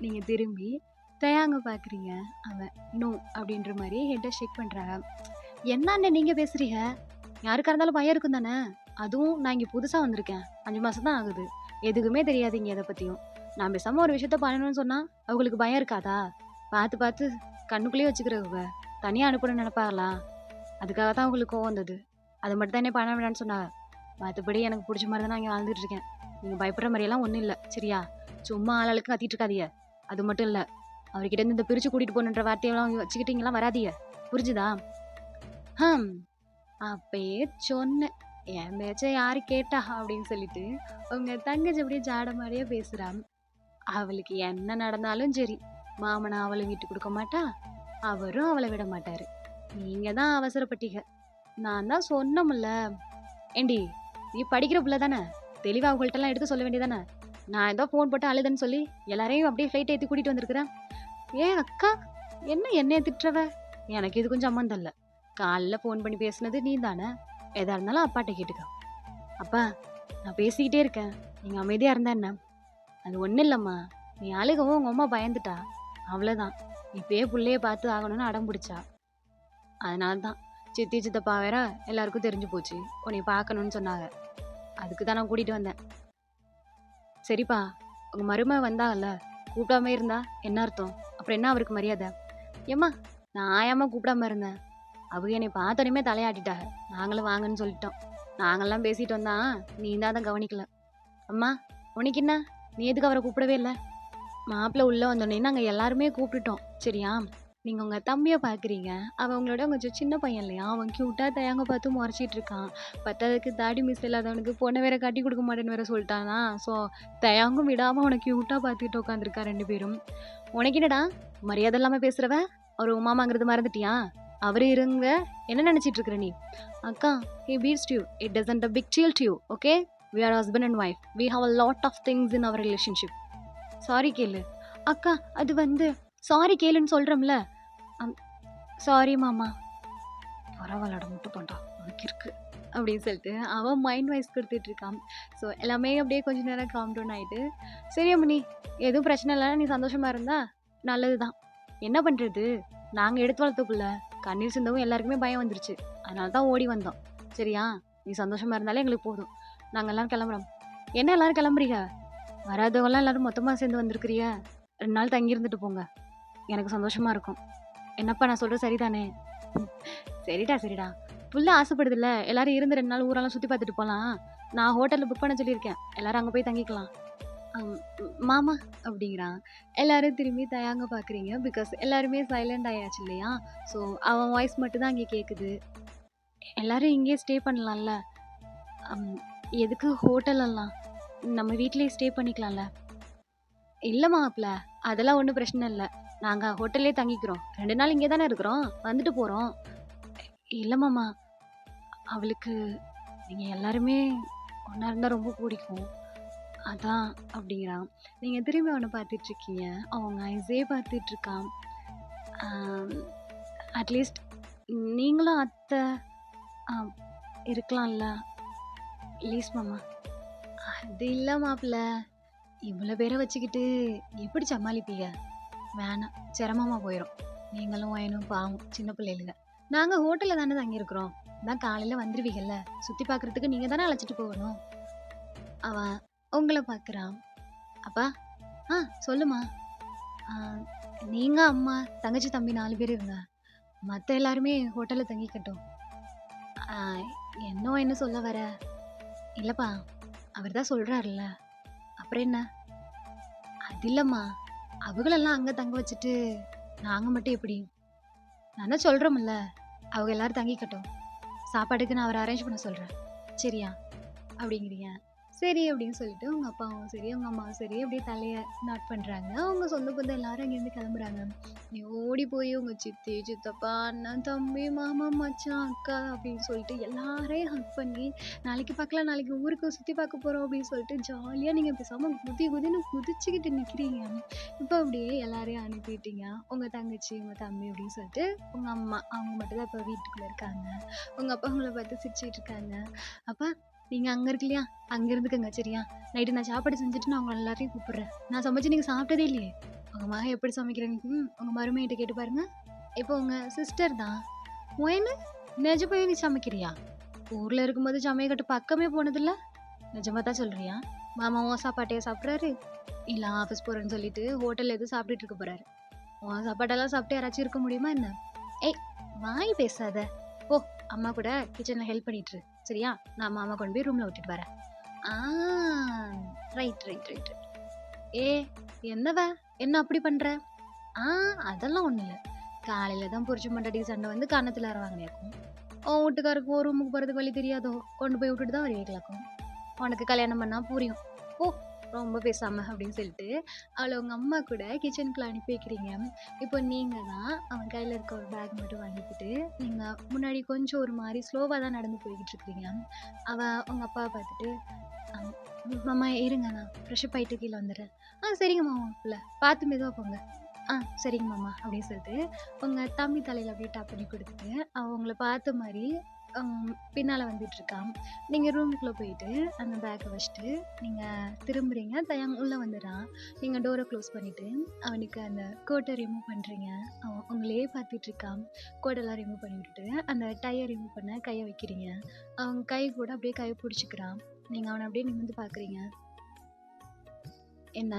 நீங்க திரும்பி தயாங்க பாக்குறீங்க. அவன் நோ அப்படின்ற மாதிரி ஹெட்டை ஷேக் பண்றாங்க. என்னன்னு நீங்க பேசுறீங்க? யாருக்கா இருந்தாலும் பயம் இருக்கும் தானே? அதுவும் நான் இங்க புதுசா வந்திருக்கேன். 5 மாசம் தான் ஆகுது. எதுக்குமே தெரியாதீங்க எதை பத்தியும். நான் பேசாம ஒரு விஷயத்த பண்ணணும்னு சொன்னா அவங்களுக்கு பயம் இருக்காதா? பார்த்து பார்த்து கண்ணுக்குள்ளேயே வச்சுக்கிறவங்க தனியா அனுப்பணும்னு நினைப்பாங்களா? அதுக்காக தான் அவங்களுக்கு கோவம் வந்தது. அதை மட்டும் தான் என்ன பண்ண வேண்டாம்னு சொன்னாங்க. மற்றபடி எனக்கு பிடிச்ச மாதிரி தான் நான் இங்கே வாழ்ந்துட்டு இருக்கேன். நீங்க பயப்படுற மாதிரியெல்லாம் ஒன்றும் இல்லை, சரியா? சும்மா ஆளாளுக்கு கத்திட்டு இருக்காதீங்க. அது மட்டும் இல்லை, அவர்கிட்ட இருந்து இந்த பிரிச்சு கூட்டிட்டு போகணுன்ற வார்த்தையெல்லாம் வச்சுக்கிட்டீங்களா? வராதீங்க, புரிஞ்சுதா? ஹம், அப்பயே சொன்னேன், என் பேச்ச யாரு கேட்டா அப்படின்னு சொல்லிட்டு உங்க தங்கச்சி அப்படியே ஜாடமாடியா பேசுறான். அவளுக்கு என்ன நடந்தாலும் சரி, மாமனா அவளை விட்டு கொடுக்க மாட்டா, அவரும் அவளை விட மாட்டாரு. நீங்க தான் அவசரப்பட்டீங்க. நான் தான் சொன்னோம்ல. ஏண்டி, நீ படிக்கிற பிள்ளை தானே, தெளிவா அவங்கள்ட்ட எல்லாம் எடுத்து சொல்ல வேண்டியதானே? நான் ஏதோ ஃபோன் போட்டு அழுதுன்னு சொல்லி எல்லாரையும் அப்படியே ஃப்ளைட் ஏற்றி கூட்டிட்டு வந்திருக்கிறேன். ஏன் அக்கா, என்ன என்னைய திட்டுறவ? எனக்கு இது கொஞ்சம் சம்மந்தம் இல்லை. காலைல ஃபோன் பண்ணி பேசுனது நீ தானே. எதா இருந்தாலும் அப்பாட்ட கேட்டுக்க. அப்பா, நான் பேசிக்கிட்டே இருக்கேன், நீங்க அமைதியா இருந்தா என்ன? அது ஒன்றும் இல்லைம்மா, நீ அழுகவும் உங்க அம்மா பயந்துட்டா, அவ்வளோதான். இப்பயே பிள்ளைய பார்த்து ஆகணும்னு அடம் பிடிச்சா. அதனால தான் சித்தி சித்தப்பா வேற எல்லாருக்கும் தெரிஞ்சு போச்சு உன்னை பார்க்கணும்னு சொன்னாங்க. அதுக்கு தான் நான் கூட்டிட்டு வந்தேன். சரிப்பா, உங்க மருமக வந்தாங்கல்ல, கூப்பிடாம இருந்தா என்ன அர்த்தம்? அப்புறம் என்ன அவருக்கு மரியாதை? ஏம்மா, நான் ஆயாம கூப்பிடாம இருந்தேன். அவங்க என்னை பார்த்தோன்னே தலையாட்டிட்டாங்க. நாங்களும் வாங்கன்னு சொல்லிட்டோம். நாங்கெல்லாம் பேசிட்டு வந்தா நீ தான் அதை கவனிக்கல. அம்மா, உனக்கு என்ன? நீ எதுக்கு அவரை கூப்பிடவே இல்லை? மாப்பிள்ளை உள்ள வந்தோடனே நாங்கள் எல்லாருமே கூப்பிட்டுட்டோம், சரியா? நீங்க உங்க தம்பிய பாக்குறீங்க. அவன் உங்களோட கொஞ்சம் சின்ன பையன் இல்லையா? அவன் கியூட்டா தயங்க பார்த்து முறைச்சிட்டு இருக்கான். பத்தாததுக்கு தாடி மிஸ் இல்லாதவனுக்கு பொண்ணை வேற கட்டி கொடுக்க மாட்டேன்னு வேற சொல்லிட்டானா. ஸோ தயங்கும் விடாம அவனை கியூட்டா பார்த்துக்கிட்டு உட்காந்துருக்கா 2 பேரும். உனக்கு என்னடா மரியாதை இல்லாம பேசுறவ? ஒரு மாமாங்கிறது மறந்துட்டியா? அவரு இருங்க. என்ன நினைச்சிட்டு இருக்கிற நீ? அக்கா, he beats you. It doesn't a big deal to you. Okay? We are husband and wife. We have a lot of things in our relationship. Sorry கேளு. அக்கா, அது வந்து சாரி கேளுன்னு சொல்றோம்ல. சாரி மாமா. பரவாயில்லடா முட்டு பண்ணா உனக்கு இருக்கு அப்படின்னு சொல்லிட்டு அவன் மைண்ட் வாய்ஸ் கொடுத்துட்டு இருக்கான். ஸோ எல்லாமே அப்படியே கொஞ்ச நேரம் காம் டவுன் ஆயிட்டு, சரி அம்மனி எதுவும் பிரச்சனை இல்லைன்னா நீ சந்தோஷமா இருந்தா நல்லதுதான். என்ன பண்றது, நாங்க எடுத்து வளர்த்தக்குள்ள கண்ணீர் சிந்தவும் எல்லாருக்குமே பயம் வந்துருச்சு. அதனால தான் ஓடி வந்தோம். சரியா, நீ சந்தோஷமா இருந்தாலே எங்களுக்கு போதும். நாங்க எல்லாரும் கிளம்புறோம். என்ன எல்லாரும் கிளம்புறீங்க? வராதவங்கலாம் எல்லாரும் மொத்தமா சேர்ந்து வந்திருக்கிறிய. 2 நாள் தங்கி இருந்துட்டு போங்க, எனக்கு சந்தோஷமா இருக்கும். என்னப்பா நான் சொல்றது சரிதானே? சரிடா சரிடா, புள்ள ஆசைப்படுதுல்ல, எல்லாரும் இருந்து 2 நாள் ஊரெல்லாம் சுத்தி பார்த்துட்டு போலாம். நான் ஹோட்டல்ல புக் பண்ண சொல்லியிருக்கேன், எல்லாரும் அங்க போய் தங்கிக்கலாம். மாமா அப்படிங்கிறான். எல்லாரும் திரும்பி தயாங்க பாக்குறீங்க. பிகாஸ் எல்லாருமே சைலண்ட் ஆயாச்சு இல்லையா? ஸோ அவன் வாய்ஸ் மட்டும் தான் அங்கே கேக்குது. எல்லாரும் இங்கேயே ஸ்டே பண்ணலாம்ல. எதுக்கு ஹோட்டல் எல்லாம், நம்ம வீட்லயே ஸ்டே பண்ணிக்கலாம்ல. இல்ல மாப்பிள்ள, அதெல்லாம் ஒன்றும் பிரச்சனை இல்லை. நாங்க ஹோட்டல்லே தங்கிக்கிறோம். 2 நாள் இங்கே தானே இருக்கிறோம், வந்துட்டு போறோம். இல்ல மாமா, அவளுக்கு நீங்க எல்லாருமே ஒண்ணா இருந்தா ரொம்ப பிடிக்கும், அதான் அப்படிங்கிறான். நீங்க திரும்பி அவனை பார்த்துட்டு இருக்கீங்க. அவங்க ஐஸே பார்த்துட்டு இருக்கான். அட்லீஸ்ட் நீங்களும் அத்தை இருக்கலாம்ல ப்ளீஸ் மாமா. அது இல்லை மாப்பிள்ள, இவ்வளோ பேரை வச்சுக்கிட்டு எப்படி சமாளிப்பீங்க? வேணாம், சிரமமாக போயிடும். நீங்களும் வயனும் பாவம் சின்ன பிள்ளைகளுங்க. நாங்கள் ஹோட்டலில் தானே தங்கியிருக்கிறோம், தான் காலையில் வந்துடுவீங்கல்ல, சுற்றி பார்க்குறதுக்கு நீங்கள் தானே அழைச்சிட்டு போகணும். அவன் உங்களை பார்க்குறான். அப்பா, சொல்லுமா. நீங்கள் அம்மா தங்கச்சி தம்பி 4 பேர் இருங்க, மற்ற எல்லாருமே ஹோட்டலில் தங்கிக்கட்டும். என்ன சொல்ல வர? இல்லைப்பா, அவர் தான் சொல்கிறாருல்ல, அப்புறம் என்ன? அது இல்லைம்மா, அவங்களெல்லாம் அங்கே தங்க வச்சுட்டு நாங்கள் மட்டும் எப்படி? நான் தான் சொல்கிறோம்ல, அவங்க எல்லாரும் தங்கிக்கட்டும். சாப்பாடுக்கு நான் அவரை அரேஞ்ச் பண்ண சொல்கிறேன், சரியா அப்படிங்கிறீங்க. சரி அப்படின்னு சொல்லிட்டு உங்கள் அப்பாவும் சரி உங்கள் அம்மாவும் சரி அப்படியே தலையை நாட் பண்ணுறாங்க. அவங்க சொந்த பந்தம் எல்லாரும் அங்கேருந்து கிளம்புறாங்க. நீ ஓடி போய் உங்கள் சித்தி சித்தப்பா அண்ணன் தம்பி மாமா மச்சான் அக்கா அப்படின்னு சொல்லிட்டு எல்லாரையும் ஹக் பண்ணி, நாளைக்கு பார்க்கலாம், நாளைக்கு ஊருக்கு சுற்றி பார்க்க போகிறோம் அப்படின்னு சொல்லிட்டு ஜாலியாக நீங்கள் பேசாமல் குதின்னு குதிச்சுக்கிட்டு நிற்கிறீங்க. இப்போ அப்படியே எல்லாரையும் அனுப்பிட்டீங்க. உங்கள் தங்கச்சி உங்கள் தம்பி அப்படின்னு சொல்லிட்டு உங்கள் அம்மா அவங்க மட்டும் தான் இப்போ வீட்டுக்குள்ளே இருக்காங்க. உங்கள் அப்பா அவங்கள பார்த்து சிரிச்சிட்டு இருக்காங்க. அப்பா, நீங்கள் அங்கே இருக்கு இல்லையா, அங்கே இருந்துக்கங்க சரியா. நைட்டு நான் சாப்பாடு செஞ்சுட்டு நான் உங்களை எல்லாரையும் கூப்பிட்றேன். நான் சமைச்சு நீங்கள் சாப்பிட்டதே இல்லையே. உங்கள் மகன் எப்படி சமைக்கிறேன்னு உங்கள் மருமையிட்ட கேட்டு பாருங்க. இப்போ உங்கள் சிஸ்டர் தான் ஒயனு நிஜமே நீ சமைக்கிறியா? ஊரில் இருக்கும்போது சமையக்கட்டு பக்கமே போனதில்ல, நிஜமாக தான் சொல்கிறியா? மாமா உன் சாப்பாட்டையே சாப்பிட்றாரு, இல்லை ஆஃபீஸ் போகிறேன்னு சொல்லிட்டு ஹோட்டலில் எதுவும் சாப்பிட்டுட்டு இருக்க போகிறாரு. உன் சாப்பாட்டெல்லாம் சாப்பிட்டு யாராச்சும் இருக்க முடியுமா என்ன? ஏய், வாய் பேசாத. ஓ, அம்மா கூட கிச்சனில் ஹெல்ப் பண்ணிட்டுரு சரியா. நான் மாமா கொண்டு போய் ரூமில் விட்டுட்டு வரேன். Right right right. ஏ, என்னவ என்ன அப்படி பண்ணுற? அதெல்லாம் ஒன்றும் இல்லை. காலையில் தான் புரிச்சு மண்டாடி சண்டை வந்து கன்னத்தில் வாங்கினாக்கும். உன் வீட்டுக்காருக்கு ஒரு ரூமுக்கு போகிறதுக்கு வழி தெரியாதோ, கொண்டு போய் விட்டுட்டு தான் வருவீங்களாக்கும். உனக்கு கல்யாணம் பண்ணால் புரியும். ஓ, ரொம்ப பேசாம அப்படின்னு சொல்லிட்டு அவளை உங்க அம்மா கூட கிச்சனுக்குள்ள அனுப்பி வைக்கிறீங்க. இப்போ நீங்க தான் அவன் கையில இருக்க ஒரு பேக் மட்டும் வாங்கிக்கிட்டு நீங்க முன்னாடி கொஞ்சம் ஒரு மாதிரி ஸ்லோவா தான் நடந்து போய்கிட்டு இருக்கிறீங்க. அவன் உங்க அப்பாவை பார்த்துட்டு, மாமா இருங்க, நான் ஃப்ரெஷ்அப் ஆயிட்டு கீழே வந்துடுறேன். சரிங்க மாமா, இல்லை பார்த்து மெதுவாக போங்க. சரிங்க மாமா அப்படின்னு சொல்லிட்டு உங்க தம்பி தலையில அப்படியே டாப் பண்ணி கொடுத்துட்டு அவங்கள பார்த்த மாதிரி பின்னால் வந்துட்டு இருக்கான். நீங்கள் ரூமுக்குள்ளே போயிட்டு அந்த பேக்கை வச்சுட்டு நீங்கள் திரும்புறீங்க. தயாங் உள்ளே வந்துடுறான். நீங்கள் டோரை க்ளோஸ் பண்ணிவிட்டு அவனுக்கு அந்த கோட்டை ரிமூவ் பண்ணுறீங்க. அவன் உங்களே பார்த்துட்டு இருக்கான். கோட்டெல்லாம் ரிமூவ் பண்ணி விட்டுட்டு அந்த டையை ரிமூவ் பண்ண கையை வைக்கிறீங்க. அவன் கை கூட அப்படியே கையை பிடிச்சிக்கிறான். நீங்கள் அவனை அப்படியே நிமிர்ந்து பார்க்குறீங்க. என்ன?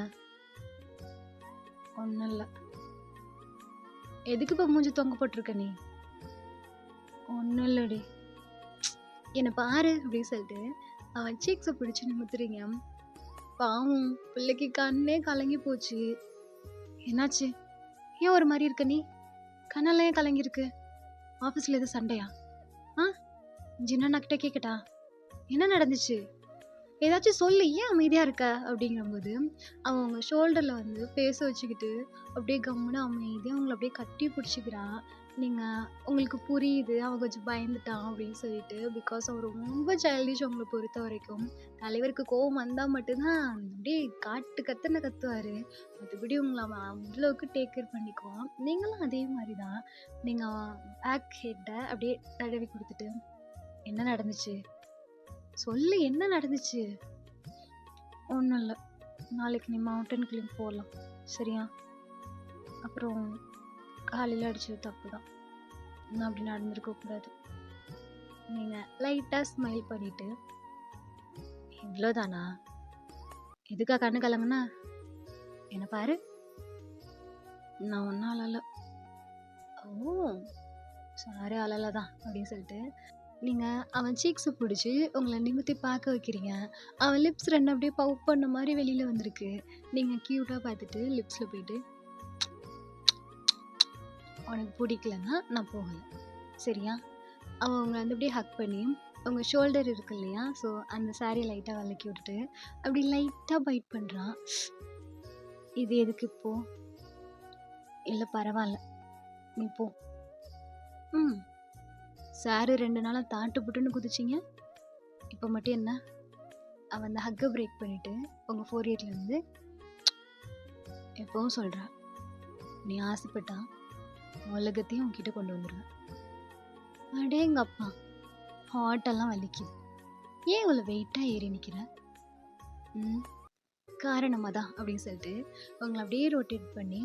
ஒன்றும் இல்லை. எதுக்கு இப்போ மூஞ்சி தொங்க போட்டிருக்க நீ? ஒன்றும் இல்லடி, என்னை பாரு அப்படின்னு சொல்லிட்டு அவன் சீக்ஸை பிடிச்சி நிமித்துறீங்க. பாவம் பிள்ளைக்கு கண்ணே கலங்கி போச்சு. என்னாச்சு? ஏன் ஒரு மாதிரி இருக்க நீ? கண்ணெல்லாம் ஏன் கலங்கிருக்கு? ஆஃபீஸில் எதுவும் சண்டையா? ஜின்னா கிட்ட கேட்கட்டா, என்ன நடந்துச்சு? ஏதாச்சும் சொல்லு, ஏன் அமைதியா இருக்க? அப்படிங்கும்போது, அவன் உங்க ஷோல்டர்ல வந்து ஃபேஸ வச்சுக்கிட்டு, அப்படியே கம்முனு அமைதியா உங்கள அப்படியே கட்டி பிடிச்சுக்கிறான். நீங்க உங்களுக்கு புரியுது, அவன் கொஞ்சம் பயந்துட்டான் அப்படின்னு சொல்லிட்டு. பிகாஸ் அவன் ரொம்ப சைல்டிஷ் உங்கள பொறுத்தவரைக்கும். தலைவருக்கு கோவம் வந்தா மட்டும் தான் அப்படியே காட்டு கத்துன்னு கத்துவாரு. மத்தபடி உங்கள அவன் அவ்வளவுக்கு டேக் கேர் பண்ணிக்குவான். நீங்களும் அதே மாரி தான். நீங்க பேக் ஹெட்ட அப்படியே தடவி குடுத்துட்டு, "என்ன நடந்துச்சு? சொல்லு என்ன நடந்துச்சு?" "ஒண்ணும் இல்ல. நாளைக்கு நீ மவுண்டன் கிளைம் போலாம். சரியா? அப்புறம் காலையில அடிச்சது தப்பு தான். நான் அப்படி நடந்திருக்க கூடாது." நீங்க லைட்டா ஸ்மைல் பண்ணிட்டு, "இவ்ளோதானா? எதுக்கா கண்ணு கலங்குன? என்ன பாரு. நான் ஒண்ணும் அழல." "ஓ! சாரி அழல தான்." அப்படின்னு சொல்லிட்டு, நீங்க அவன் சீக்ஸ புடிச்சு உங்கள நிமித்தி பார்க்க வைக்கிறீங்க. அவன் லிப்ஸ் 2 அப்படியே பஃப் பண்ண மாரி வெளில வந்திருக்கு. நீங்க கியூட்டா பார்த்துட்டு லிப்ஸ்ல போயிட்டு, "உனக்கு பிடிக்கலன்னா நான் போகல. சரியா?" அவன் உங்கள வந்து அப்படியே ஹக் பண்ணி, உங்க ஷோல்டர் இருக்கு இல்லையா? ஸோ அந்த சாரிய லைட்டா விலக்கி விட்டுட்டு, அப்படி லைட்டா பைட் பண்றான். "இது எதுக்கு இப்போ?" "இல்ல பரவால்ல. நீ போ." "ம். சாரு 2 நாளா தாட்டு புட்டுன்னு குதிச்சீங்க. இப்ப மட்டும் என்ன?" அவன் அந்த ஹக்க பிரேக் பண்ணிட்டு, உங்க ஃபோரியர்ல இருந்து எப்பவும் சொல்றா, "நீ ஆசைப்பட்டா உலகத்தையும் உன்கிட்ட கொண்டு வந்துருவேன்." அடேங்கப்பா! ஹார்ட் எல்லாம் வலிக்குது. ஏன் இவ்வளோ வெயிட்டா ஏறி நிக்கிற? ம். காரணம் அதான் அப்படின்னு சொல்லிட்டு, உங்கள அப்படியே ரொட்டேட் பண்ணி,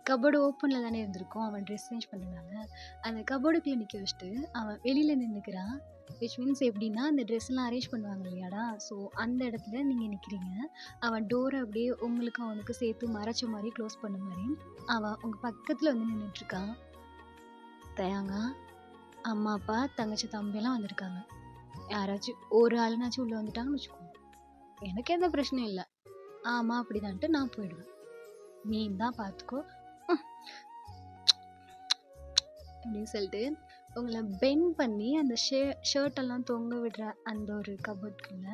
கபோர்டு ஓப்பன்ல தானே இருந்திருக்கும். அவன் ட்ரெஸ் சேஞ்ச் பண்றனால. அந்த கபோர்டுக்குள்ள நிக்க வச்சுட்டு, அவன் வெளியில நின்னுக்கிறான். விச் மீன்ஸ் எப்படின்னா, அந்த ட்ரெஸ்லாம் அரேஞ்ச் பண்ணுவாங்க இல்லையாடா? ஸோ அந்த இடத்துல நீங்க நிக்கிறீங்க. அவன் டோர அப்படியே உங்களுக்கும் அவனுக்கும் சேர்த்து மறைச்ச மாரி, க்ளோஸ் பண்ண மாரி, அவன் உங்க பக்கத்துல வந்து நின்னுட்டுருக்கான். "தயங்கா, அம்மா, அப்பா, தங்கச்சி, தம்பிலாம் வந்திருக்காங்க. யாராச்சும் ஒரு ஆளுனாச்சும் உள்ள வந்துட்டாங்கன்னு வச்சுக்கோ, எனக்கு எந்த பிரச்சனையும் இல்ல. ஆமா அப்படிதான்ட்டு நான் போயிடுவேன். நீ தான் பார்த்துக்கோ." ம். அப்படின்னு சொல்லிட்டு உங்கள பெண்ட் பண்ணி அந்த ஷர்ட் எல்லாம் தொங்க விடுற அந்த ஒரு கபோர்ட்குள்ள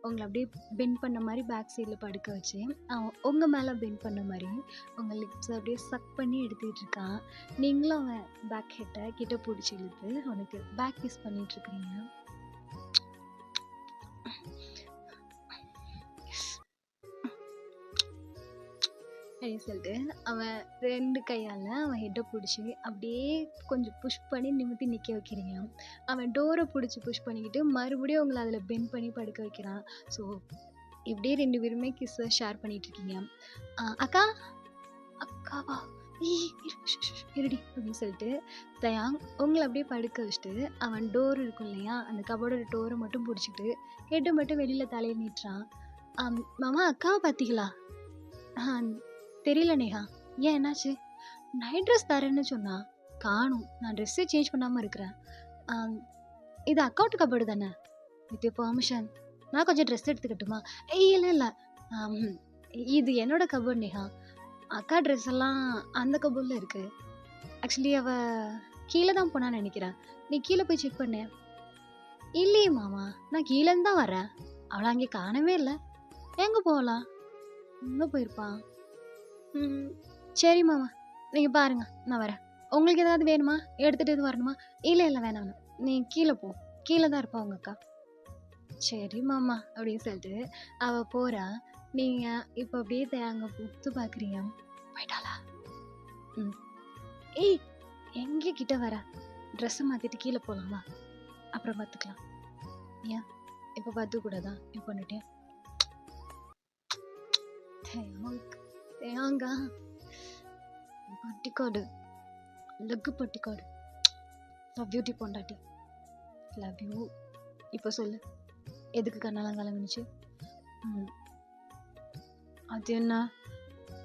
உங்கள அப்படியே பெண்ட் பண்ண மாரி பேக் சைடுல படுக்க வச்சு, அவன் உங்க மேல பெண்ட் பண்ண மாரி உங்க லிப்ஸ அப்படியே சக் பண்ணி எடுத்துட்டு இருக்கான். நீங்களும் அவன் பேக் ஹெட்ட கிட்ட புடிச்சு இழுத்து அவனுக்கு பேக் கிஸ் பண்ணிட்டு இருக்கிறீங்க. அப்படின்னு சொல்லிட்டு அவன் 2 கையால அவன் ஹெட்ட புடிச்சு அப்படியே கொஞ்சம் புஷ் பண்ணி நிமித்தி நிக்க வைக்கிறீங்க. அவன் டோர புடிச்சு புஷ் பண்ணிக்கிட்டு மறுபடியும் உங்கள அதுல பெண்ட் பண்ணி படுக்க வைக்கிறான். ஸோ இப்படியே 2 பேருமே கிஸ்ஸ ஷேர் பண்ணிட்டு இருக்கீங்க. "அக்கா, அக்காவா? ஏய் இருடி" அப்படின்னு சொல்லிட்டு தயாங் உங்கள அப்படியே படுக்க வச்சுட்டு, அவன் டோர் இருக்கும் இல்லையா? அந்த கபோர்டோட டோர மட்டும் புடிச்சுட்டு, ஹெட்ட மட்டும் வெளியில தலைய நீட்டுறான். "மாமா அக்காவ பாத்தீங்களா?" "ஆ தெரியல நேஹா." "ஏன் என்னாச்சு?" "நைட் ட்ரெஸ் தரேன்னு சொன்னா. காணோம். நான் ட்ரெஸ்ஸே சேஞ்ச் பண்ணாம இருக்கிறேன்." "ஆம், இது அக்கவுண்ட் கபோர்டு தானே? வித் யூர் பெர்மிஷன் நான் கொஞ்சம் ட்ரெஸ் எடுத்துக்கட்டுமா?" "ஏய் இல்ல, இல்ல. ஆம், இது என்னோட கபோர்ட் நேஹா. அக்கா ட்ரெஸ் எல்லாம் அந்த கபோர்ட்ல இருக்கு. ஆக்சுவலி அவ கீழ தான் போனான்னு நெனைக்கிறேன். நீ கீழ போய் செக் பண்ணு." "இல்லையே மாமா. நான் கீழேருந்து தான் வரேன். அவள அங்கே காணவே இல்ல." "எங்க போகலாம்?" "எங்க போயிருப்பா?" "ம். சரி மாமா. நீங்க பாருங்க. நான் வரேன். உங்களுக்கு ஏதாவது வேணுமா? எடுத்துட்டு எதுவும் வரணுமா?" "இல்ல, இல்ல வேணாம், வேணாம். நீ கீழ போ. கீழ தான் இருப்பா உங்க அக்கா." "சரி மாமா" அப்படின்னு சொல்லிட்டு அவ போறா. நீங்க இப்ப அப்படியே அங்க உத்து பார்க்குறீங்க. போயிட்டாளா? ம். "ஏய் எங்க கிட்ட வர? ட்ரெஸ்ஸ மாத்திட்டு கீழ போலாம் வா. அப்புறம் பார்த்துக்கலாம்." "ஏன்? இப்ப பார்த்துக்க கூடாதா என் பொண்ணுட்ட?" தேயாங்கா பட்டிக்காடு, லக்கு பட்டிக்காடு. லவ் யூ டி பொண்டாட்டி. Love you. இப்ப சொல்லு. எதுக்கு கண்ணெல்லாம் கலங்குனுச்சு? ம். அது என்ன?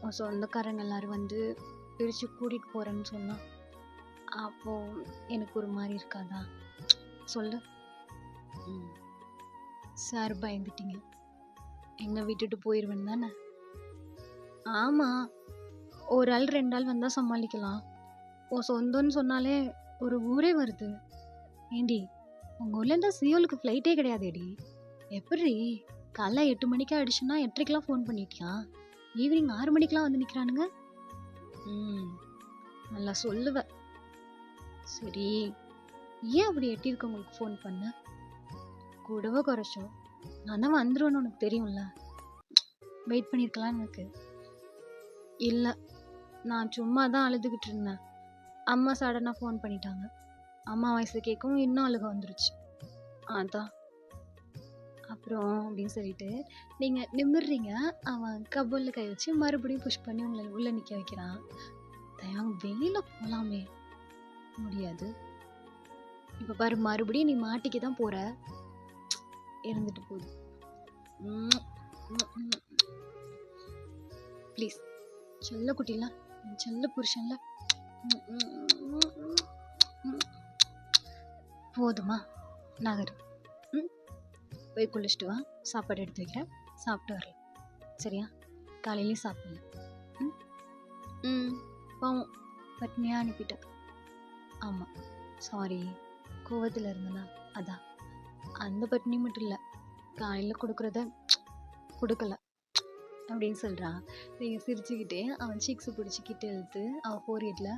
உன் சொந்தக்காரங்க எல்லாரும் வந்து பிரிச்சு கூட்டிட்டு போறேன்னு சொன்னா, அப்போ எனக்கு ஒரு மாரி இருக்காதா? சொல்லு. ம். சார் பயந்துட்டீங்க. என்ன விட்டுட்டு போயிருவேன்னு தானே? ஆமா. ஒரு ஆள் 2 ஆள் வந்தா சமாளிக்கலாம். உன் சொந்தம்னு சொன்னாலே ஒரு ஊரே வருது. ஏண்டி உங்க ஊர்ல இருந்து சியோலுக்கு ஃப்ளைட்டே கிடையாதேடி. எப்புட்ரி? காலைல 8 மணிக்கா அடிச்சுன்னா 8:30க்கெல்லாம் ஃபோன் பண்ணிட்டியா? ஈவினிங் 6 மணிக்கெல்லாம் வந்து நிக்கிறானுங்க. ம் நல்லா சொல்லுவ. சரி, ஏன் அப்படி எட்டியிருக்கவங்களுக்கு ஃபோன் பண்ண? கூடவோ குறைச்சோ நான் தான் வந்துருவேன்னு உனக்கு தெரியும்ல. வெயிட் பண்ணியிருக்கலாம் எனக்கு. இல்லை, நான் சும்மா தான் அழுதுகிட்டு இருந்தேன். அம்மா சடனாக ஃபோன் பண்ணிட்டாங்க. அம்மா வயசு கேட்கவும் இன்னும் அழுக வந்துருச்சு. அதான் அப்புறம் அப்படின்னு சொல்லிட்டு நீங்கள் நிமிர்றீங்க. அவன் கபோலில் கை வச்சு மறுபடியும் புஷ் பண்ணி உங்களை உள்ளே நிற்க வைக்கிறான். தயாங்க வெளியில் போகலாமே, முடியாது. இப்போ பாரு, மறுபடியும் நீ மாட்டிக்க தான் போகிற. இருந்துட்டு போகுது. ப்ளீஸ் செல்ல குட்டில, செல்ல புருஷன்ல, போதுமா? நகர். போய் குளிச்சுட்டு வா, சாப்பாடு எடுத்து வைக்கிறேன், சாப்பிட்டு வரலாம். சரியா? காலையிலையும் சாப்பிடல. பாவம் பட்னியாக அனுப்பிட்டேன். ஆமாம், சாரி, கோவத்தில் இருந்தனா அதான். அந்த பட்னி மட்டும் இல்லை, காலையில் கொடுக்குறத கொடுக்கல அப்படின்னு சொல்கிறான். நீங்கள் சிரிச்சுக்கிட்டே அவன் சீக்ஸு பிடிச்சிக்கிட்டு இழுத்து அவன் ஃபோரியடில்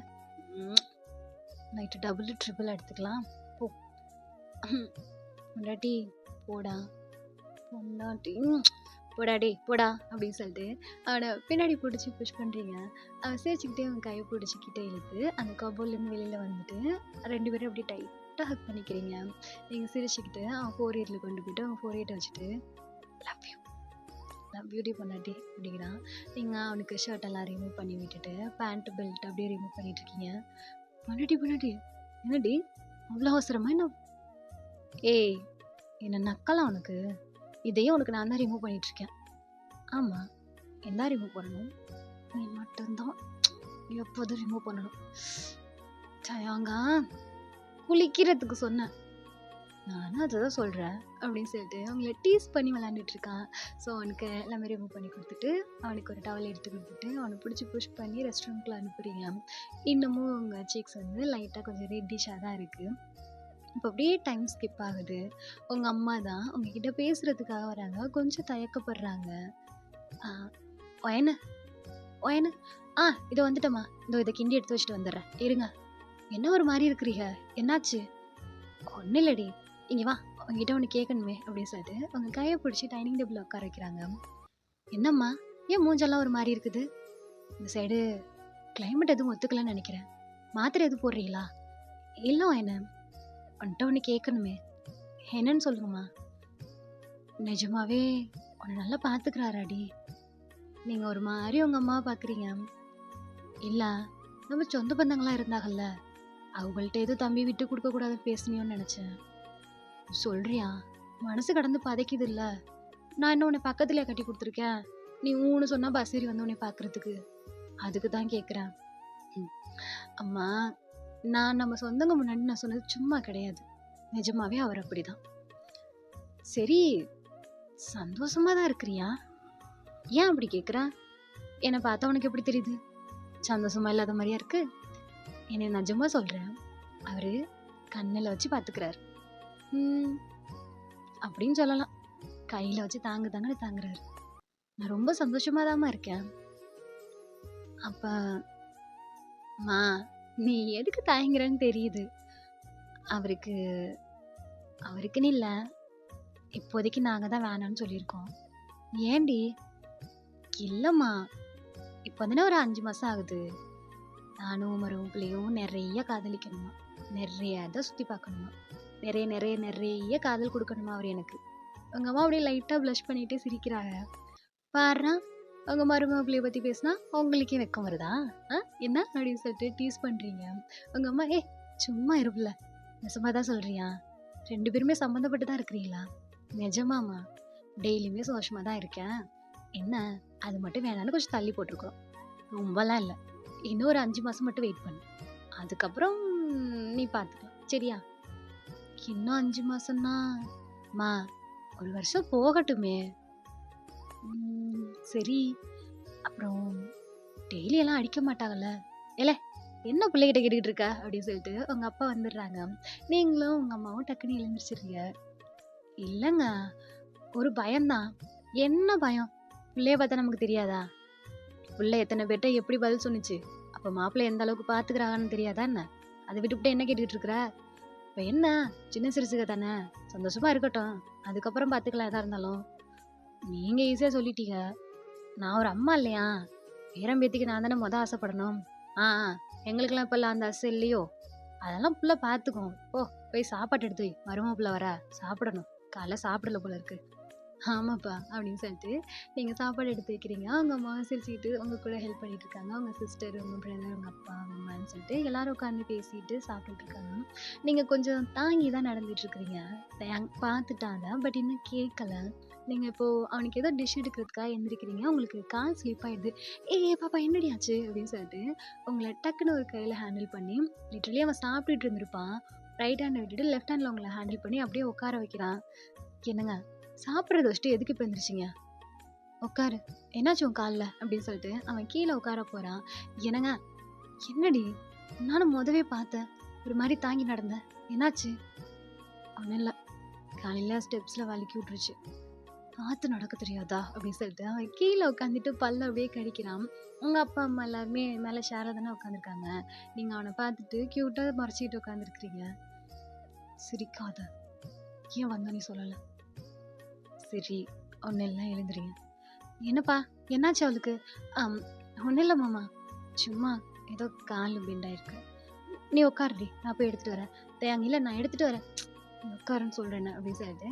நைட்டு டபுள் ட்ரிபிள் எடுத்துக்கலாம் போ. பொண்டாட்டி போடா, பொண்டாட்டி போடாடே போடா அப்படின்னு சொல்லிட்டு அவனை பின்னாடி பிடிச்சி புஷ் பண்ணுறீங்க. அவன் சிரிச்சுக்கிட்டே அவன் கையை பிடிச்சிக்கிட்டே இழுத்து அந்த கபோர்லேருந்து வெளியில் வந்துட்டு 2 பேரும் அப்படி டைட்டாக ஹக் பண்ணிக்கிறீங்க. நீங்கள் சிரிச்சுக்கிட்டு அவன் ஃபோரியடில் கொண்டு போய்ட்டு அவன் ஃபோரியட்டை வச்சுட்டு லவ் யூ, லவ் யூ டி பொண்டாட்டி அப்படிங்கிறான். நீங்கள் அவனுக்கு ஷர்ட்டெல்லாம் ரிமூவ் பண்ணி விட்டுட்டு பேண்ட் பெல்ட் அப்படியே ரிமூவ் பண்ணிட்டுருக்கீங்க. பொண்டாட்டி என்னடி அவ்வளோ அவசரமா என்ன? ஏய், என்ன நக்கலாம் உனக்கு? இதையும் உனக்கு நான் தான் ரிமூவ் பண்ணிகிட்ருக்கேன். ஆமாம், என்ன ரிமூவ் பண்ணணும்? நீ மட்டும்தான் எப்போதும் ரிமூவ் பண்ணணும். சயாங்க குளிக்கிறதுக்கு சொன்னேன், நானும் அதை தான் சொல்கிறேன் அப்படின்னு சொல்லிட்டு அவங்கள டீஸ் பண்ணி விளாண்டுட்ருக்கான். ஸோ அவனுக்கு எல்லாமே ரிமூவ் பண்ணி கொடுத்துட்டு அவனுக்கு ஒரு டவல் எடுத்து கொடுத்துட்டு அவனை பிடிச்சி புஷ் பண்ணி ரெஸ்ட் ரூம்குள்ளே அனுப்புறீங்க. இன்னமும் உங்கள் சீக்ஸ் வந்து லைட்டாக கொஞ்சம் ரெட்டிஷாக தான் இருக்குது. இப்போ அப்படியே டைம் ஸ்கிப் ஆகுது. உங்கள் அம்மா தான் உங்ககிட்ட பேசுகிறதுக்காக வராங்க. கொஞ்சம் தயக்கப்படுறாங்க. ஒயனு ஒயனு இதை வந்துட்டம்மா, இதை கிண்டி எடுத்து வச்சுட்டு வந்துடுறேன், இருங்க. என்ன ஒரு மாதிரி இருக்கிறீங்க, என்னாச்சு? ஒன்றும் இல்லடி, இங்கே வா, உங்ககிட்ட ஒன்று கேட்கணுமே அப்படின்னு சொல்லிட்டு அவங்க கையை பிடிச்சி டைனிங் டேபிளில் உட்கார வைக்கிறாங்க. என்னம்மா, ஏன் மூஞ்செல்லாம் ஒரு மாதிரி இருக்குது? இந்த சைடு கிளைமேட் எதுவும் ஒத்துக்கலன்னு நினைக்கிறேன். மாத்திரை எதுவும் போடுறீங்களா? இல்லை என்ன, உன்கிட்ட ஒன்று கேட்கணுமே. என்னன்னு சொல்லுங்கம்மா. நிஜமாவே உன்னை நல்லா பார்த்துக்கிறாராடி? நீங்கள் ஒரு மாதிரி உங்கள் அம்மாவை பார்க்குறீங்க. இல்லை, நம்ம சொந்த பந்தங்களாக இருந்தாங்கல்ல, அவங்கள்ட்ட எதுவும் தம்பி விட்டு கொடுக்கக்கூடாதுன்னு பேசுனியோன்னு நினச்சேன். சொல்கிறியா? மனசு கடந்து பதைக்குது இல்லை? நான் இன்னும் உன்னை பக்கத்துலேயே கட்டி கொடுத்துருக்கேன். நீ ஊன்னு சொன்னால் பசேரி வந்து உன்னை பார்க்குறதுக்கு. அதுக்கு தான் கேட்குறேன். அம்மா, நான் நம்ம சொந்தங்க முன்னாடி நான் சொன்னது சும்மா கிடையாது. நிஜமாவே அவர் அப்படிதான். சரி, சந்தோஷமா தான் இருக்கிறியா? ஏன் அப்படி கேட்குற? என்னை பார்த்தா உனக்கு எப்படி தெரியுது? சந்தோஷமா இல்லாத மாதிரியா இருக்கு? என்னை நிஜமா சொல்கிறேன், அவர் கண்ணில் வச்சு பார்த்துக்கிறாரு அப்படின்னு சொல்லலாம். கையில் வச்சு தாங்கன்னு தாங்குறாரு. நான் ரொம்ப சந்தோஷமா தாம்மா இருக்கேன். அப்போ மா, நீ எதுக்கு தயங்குறன்னு தெரியுது. அவருக்குன்னு இல்லை, இப்போதைக்கு நாங்கள் தான் வேணான்னு சொல்லியிருக்கோம். ஏண்டி? இல்லைம்மா, இப்போ தானே ஒரு 5 மாதம் ஆகுது. நானும் மருமப்பிள்ளையும் நிறைய காதலிக்கணுமா, நிறைய இதை சுற்றி பார்க்கணுமா, நிறைய நிறைய நிறைய காதல் கொடுக்கணுமா அவர் எனக்கு. உங்கள் அம்மா அப்படியே லைட்டாக ப்ளஷ் பண்ணிகிட்டே சிரிக்கிறாங்க. பாருறா, அவங்க மருமப்பிள்ளையை பற்றி பேசினா உங்களுக்கே வெக்கம் வருதா? என்ன அப்படின்னு சொல்லிட்டு டீஸ் பண்ணுறீங்க. உங்கள் அம்மா சும்மா இருப்பில்ல, நெசமாக தான் சொல்கிறியா? 2 பேருமே சம்மந்தப்பட்டு தான் இருக்கிறீங்களா? நிஜமாம்மா, டெய்லியுமே சந்தோஷமாக தான் இருக்கேன். என்ன, அது மட்டும் வேணான்னு கொஞ்சம் தள்ளி போட்டிருக்கோம். ரொம்பலாம் இல்லை, இன்னும் ஒரு 5 மாதம் மட்டும் வெயிட் பண்ணு, அதுக்கப்புறம் நீ பார்த்துக்கலாம், சரியா? இன்னும் 5 மாதம்னா மா, 1 வருஷம் போகட்டுமே. சரி, அப்புறம் டெய்லியெல்லாம் அடிக்க மாட்டாங்கல்ல? இல்லை, என்ன பிள்ளைகிட்ட கேட்டுக்கிட்டு இருக்க அப்படின்னு சொல்லிட்டு உங்கள் அப்பா வந்துடுறாங்க. நீங்களும் உங்கள் அம்மாவும் டக்குன்னு எழுந்திரிச்சிருங்க. இல்லைங்க, ஒரு பயம்தான். என்ன பயம்? புள்ளைய பார்த்தா நமக்கு தெரியாதா? புள்ள எத்தன பேர்ட்ட எப்படி பதில் சொன்னுச்சு? அப்ப மாப்பிள்ளை எந்த அளவுக்கு பாத்துக்கிறாங்கன்னு தெரியாதா என்ன? அத விட்டுப்புட்டு என்ன கேட்டுட்டு இருக்கிற? இப்ப என்ன? சின்ன சிறுசுக தானே. சந்தோஷமா இருக்கட்டும். அதுக்கப்புறம் பாத்துக்கலாம் எதா இருந்தாலும். நீங்க ஈஸியா சொல்லிட்டீங்க. நான் ஒரு அம்மா இல்லையா? பேரன் பேத்திக்கு நான் தானே ஆசைப்படணும். ஆ, ஆ. எங்களுக்கெல்லாம் இப்பல்லாம் அந்த ஆசை இல்லையோ? அதெல்லாம் புள்ள பாத்துக்கும். போ போய் சாப்பாடு எடுத்து வை. மருமக வர சாப்பிடணும். காலைல சாப்பிடல போல இருக்கு. ஆமாப்பா அப்படின்னு சொல்லிட்டு நீங்க சாப்பாடு எடுத்து வைக்கிறீங்க. அவங்க அம்மா சிரிச்சுக்கிட்டு உங்க கூட ஹெல்ப் பண்ணிட்டு இருக்காங்க. உங்க சிஸ்டர், உங்க பிரதர், உங்க அப்பா, உங்க அம்மான்னு சொல்லிட்டு எல்லாரும் உட்காந்து பேசிட்டு சாப்பிட்டுட்டு இருக்காங்க. நீங்க கொஞ்சம் தாங்கி தான் நடந்துட்டு இருக்கிறீங்க. பார்த்துட்டாங்க பட் இன்னும் கேட்கல. நீங்க இப்போ அவனுக்கு ஏதோ டிஷ் எடுக்கிறதுக்காக எந்திரிக்கிறீங்க. உங்களுக்கு கால் ஸ்லிப் ஆயிடுது. ஏய் பாப்பா என்னடி ஆச்சு அப்படின்னு சொல்லிட்டு உங்களை டக்குன்னு ஒரு கையில ஹேண்டில் பண்ணி லிட்டரலி அவன் சாப்பிட்டுட்டு இருந்திருப்பான். ரைட் ஹேண்ட் விட்டுட்டு லெஃப்ட் ஹேண்ட்ல உங்களை ஹேண்டில் பண்ணி அப்படியே உட்கார வைக்கிறான். என்னங்க சாப்பிட்றத வச்சுட்டு எதுக்கு இப்போ எந்திரிச்சிங்க? உட்காரு. என்னாச்சு உன் காலில் அப்படின்னு சொல்லிட்டு அவன் கீழே உட்கார போறான். என்னங்க என்னடி நானும் முதவே பார்த்தேன். ஒரு மாதிரி தாங்கி நடந்தேன். என்னாச்சு? ஒன்றும் இல்லை, காலையில் ஸ்டெப்ஸில் வலிக்கி விட்டுருச்சு. பார்த்து நடக்க தெரியாதா அப்படின்னு சொல்லிட்டு அவன் கீழே உட்காந்துட்டு பல்ல அப்படியே கடிக்கிறான். உங்கள் அப்பா அம்மா எல்லாருமே மேலே ஷேரில் தானே உட்காந்துருக்காங்க. நீங்கள் அவனை பார்த்துட்டு க்யூட்டாக மறைச்சிக்கிட்டு உட்காந்துருக்கிறீங்க. சிரிக்காத. ஏன் வந்தா நீ சொல்லலை? சரி ஒன்றும் இல்லை, எழுந்துறீங்க. என்னப்பா என்னாச்சு அவளுக்கு? ஒன்றும் இல்லை மாமா, சும்மா ஏதோ கால் பெண்டாயிருக்கு. நீ உட்காருடி, நான் போய் எடுத்துகிட்டு வரேன். தேங்க இல்லை நான் எடுத்துகிட்டு வரேன், உட்காருன்னு சொல்கிறேன்னு அப்படின்னு சொல்லிட்டு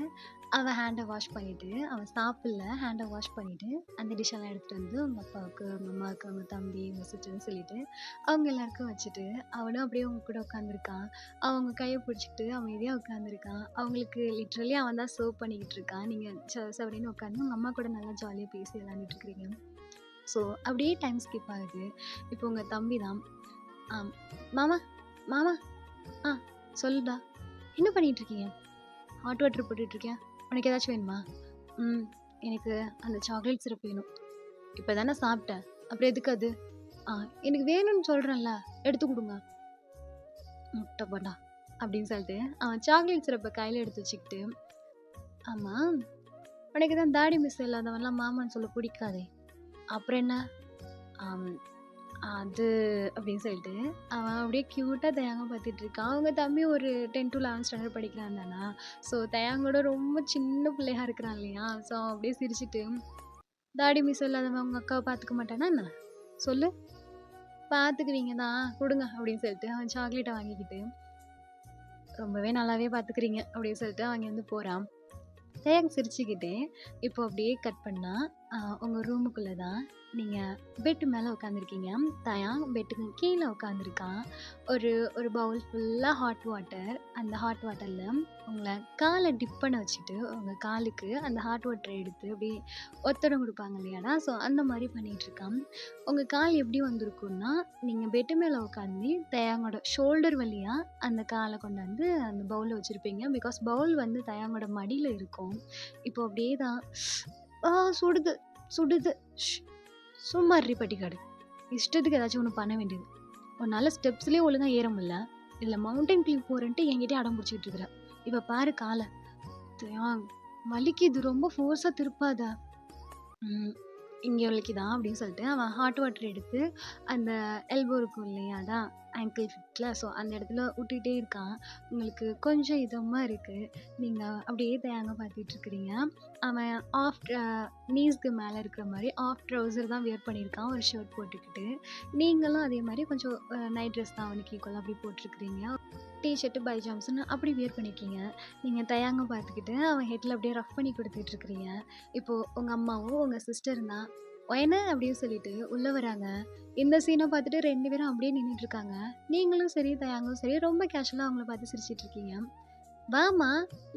அவன் ஹேண்டை வாஷ் பண்ணிவிட்டு அவன் சாப்பிடல ஹேண்டை வாஷ் பண்ணிவிட்டு அந்த டிஷ்ஷெல்லாம் எடுத்துகிட்டு வந்து உங்கள் அப்பாவுக்கு, உங்கள் அம்மாவுக்கு, அவங்க தம்பி, உங்கள் சிஸ்டர்னு சொல்லிட்டு அவங்க எல்லாருக்கும் வச்சுட்டு அவனும் அப்படியே அவங்க கூட உட்காந்துருக்கான். அவங்க கையை பிடிச்சிட்டு அமைதியாக உட்காந்துருக்கான். அவங்களுக்கு லிட்ரலி அவன் தான் சர்வ் பண்ணிக்கிட்டு இருக்கான். நீங்கள் அப்படின்னு உட்காந்து உங்கள் அம்மா கூட நல்லா ஜாலியாக பேசி விளாண்டுட்டு இருக்கிறீங்க. ஸோ அப்படியே டைம் ஸ்கிப் ஆகுது. இப்போ உங்கள் தம்பி தான். மாமா மாமா சொல்லுடா, என்ன பண்ணிட்டு இருக்கீங்க? ஹாட் வாட்டர் போட்டுட்ருக்கேன். உனக்கு ஏதாச்சும் வேணுமா? எனக்கு அந்த சாக்லேட் சிரப் வேணும். இப்போ தானே சாப்பிட்டேன், அப்புறம் எதுக்கு அது? எனக்கு வேணும்னு சொல்கிறேன்ல, எடுத்து கொடுங்க. முட்டை போண்டா அப்படின்னு சொல்லிட்டு அவன் சாக்லேட் சிரப்பை கையில் எடுத்து வச்சுக்கிட்டு, ஆமாம் உனக்கு தான் தாடி மிஸ் இல்லாதவன்லாம் மாமான்னு சொல்ல பிடிக்காதே, அப்புறம் என்ன? அது அப்படின்னு சொல்லிட்டு அவன் அப்படியே க்யூட்டாக தயாங்க பார்த்துட்டு இருக்கான். அவங்க தம்பி ஒரு 10 to 11 ஸ்டாண்டர்ட் படிக்கிறான் தானா. ஸோ தயாங்கோட ரொம்ப சின்ன பிள்ளையா இருக்கிறான் இல்லையா. ஸோ அவன் அப்படியே சிரிச்சுட்டு, தாடி மிஸ் இல்லாதவன் அவங்க அக்காவை பார்த்துக்க மாட்டானா என்ன? சொல்லு, பார்த்துக்குவீங்க தான், கொடுங்க அப்படின்னு சொல்லிட்டு அவன் சாக்லேட்டை வாங்கிக்கிட்டு, ரொம்பவே நல்லாவே பார்த்துக்கிறீங்க அப்படின்னு சொல்லிட்டு அங்கேருந்து போகிறான். தயாங் சிரிச்சுக்கிட்டே இப்போ அப்படியே கட் பண்ணால் உங்கள் ரூமுக்குள்ளே தான் நீங்கள் பெட்டு மேலே உட்காந்துருக்கீங்க. தயாங் பெட்டுக்கு கீழே உட்காந்துருக்கான். ஒரு பவுல் ஃபுல்லாக ஹாட் வாட்டர். அந்த ஹாட் வாட்டரில் உங்களை காலை டிப் பண்ண வச்சுட்டு உங்கள் காலுக்கு அந்த ஹாட் வாட்டரை எடுத்து அப்படியே ஒத்தடம் கொடுப்பாங்க இல்லையாடா. ஸோ அந்த மாதிரி பண்ணிகிட்ருக்கான். உங்கள் கால் எப்படி வந்திருக்குன்னா, நீங்கள் பெட்டு மேலே உட்காந்து தயாங்கோட ஷோல்டர் வழியாக அந்த காலை கொண்டாந்து அந்த பவுலில் வச்சுருப்பீங்க. பிகாஸ் பவுல் வந்து தயாங்கோட மடியில் இருக்கும். இப்போ அப்படியே தான் சுடுது சுடுது, சும்மா பட்டிக்காடு, இஷ்டத்துக்கு ஏதாச்சும் ஒன்று பண்ண வேண்டியது. உன்னால் ஸ்டெப்ஸ்லேயே ஒழுங்காக ஏற முடியல, இதில் மவுண்டன் கிளிப் போகிறேன்ட்டு என்கிட்டே அடம் பிடிச்சிக்கிட்டு இருக்கிற. இப்போ பாரு காலை, வலிக்குது, ரொம்ப ஃபோர்ஸாக திருப்பாத. இங்கே வலிக்குதா அப்படின்னு சொல்லிட்டு அவன் ஹாட் வாட்டர் எடுத்து அந்த எல்போ இருக்கும் இல்லையா, அதான் ஆங்கிள் ஃபிட்டில், ஸோ அந்த இடத்துல விட்டுக்கிட்டே இருக்கான். உங்களுக்கு கொஞ்சம் இதமாக இருக்குது. நீங்கள் அப்படியே தயாங்க பார்த்துட்ருக்குறீங்க. அவன் ஆஃப் நீஸ்க்கு மேலே இருக்கிற மாதிரி ஆஃப் ட்ரௌசர் தான் வியர் பண்ணியிருக்கான், ஒரு ஷர்ட் போட்டுக்கிட்டு. நீங்களும் அதே மாதிரி கொஞ்சம் நைட் ட்ரெஸ் தான் அவனுக்கு ஈக்குவலாக அப்படி போட்டிருக்கிறீங்க. டிஷர்ட்டு பைஜாம்ஸ்னு அப்படி வியர் பண்ணியிருக்கீங்க. நீங்கள் தயாங்க பார்த்துக்கிட்டு அவன் ஹெட்டில் அப்படியே ரஃப் பண்ணி கொடுத்துட்ருக்குறீங்க. இப்போது உங்கள் அம்மாவும் உங்கள் சிஸ்டர் தான் என்ன அப்படின்னு சொல்லிட்டு உள்ளே வராங்க. இந்த சீனை பார்த்துட்டு 2 பேரும் அப்படியே நின்றுட்டுருக்காங்க. நீங்களும் சரி தயாங்களும் சரி ரொம்ப கேஷுவலாக அவங்கள பார்த்து சிரிச்சிட்டு இருக்கீங்க. வாமா,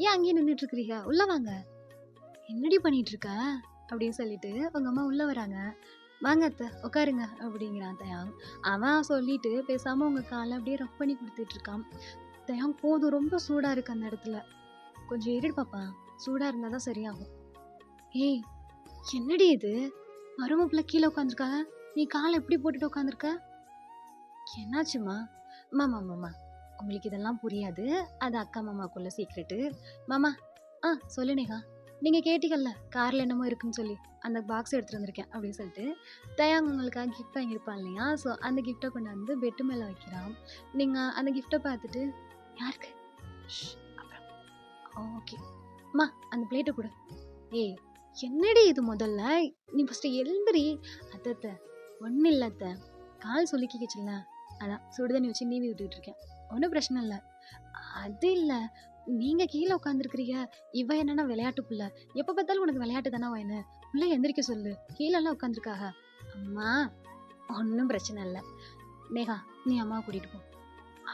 ஏன் அங்கேயே நின்றுட்டுருக்குறீங்க, உள்ளே வாங்க, என்னடி பண்ணிட்டு இருக்க அப்படின்னு சொல்லிட்டு உங்கள் அம்மா உள்ளே வராங்க. வாங்க அத்தை உட்காருங்க அப்படிங்கிறான் தயாங். அவன் சொல்லிட்டு பேசாமல் உங்கள் காலை அப்படியே ரஃப் பண்ணி கொடுத்துட்ருக்கான். தயாங் போதும், ரொம்ப சூடாக இருக்குது அந்த இடத்துல, கொஞ்சம் இருடு பாப்பா, சூடாக இருந்தால் தான் சரியாகும். ஏய் என்னடி இது, மருமப்புல கீழே உட்காந்துருக்காங்க, நீ காலை எப்படி போட்டுட்டு உட்காந்துருக்க? என்னாச்சுமா? மாமா மாமா உங்களுக்கு இதெல்லாம் புரியாது, அது அக்கா மாமாக்குள்ள சீக்ரெட்டு. மாமா சொல்லு நேகா, நீங்க கேட்டீங்கல்ல, கார்ல என்னமோ இருக்குன்னு சொல்லி, அந்த பாக்ஸ் எடுத்துட்டு வந்திருக்கேன் அப்படின்னு சொல்லிட்டு, தயாங் உங்களுக்காக கிஃப்ட் வாங்கியிருப்பான் இல்லையா? ஸோ அந்த கிஃப்ட்ட கொண்டு வந்து பெட்டு மேல வைக்கிறான். நீங்க அந்த கிஃப்ட்ட பார்த்துட்டு, யாருக்கு? ஷ் அப்புறம். ஓகே. அம்மா அந்த பிளேட்ட குடு. ஏய் என்னடி இது முதல்ல? நீ ஃபர்ஸ்ட்டு எழுந்திரி. அத்த ஒண்ணும் இல்ல அத்த. கால் சொலிக்கிக்கிச்சுல்ல. அதான் சுடு தண்ணி வச்சு நீவி விட்டுட்டு இருக்கேன். ஒண்ணும் பிரச்சனை இல்ல. அது இல்ல. நீங்க கீழ உட்காந்துருக்கிறீங்க. இவ என்னன்னா விளையாட்டு புள்ள. எப்ப பார்த்தாலும் உனக்கு விளையாட்டு தானே வேணும். புள்ளைய எந்திரிக்க சொல்லு. கீழலாம் உட்காந்துருக்காக. அம்மா ஒண்ணும் பிரச்சனை இல்ல. நேஹா நீ அம்மாவ கூட்டிட்டு போ.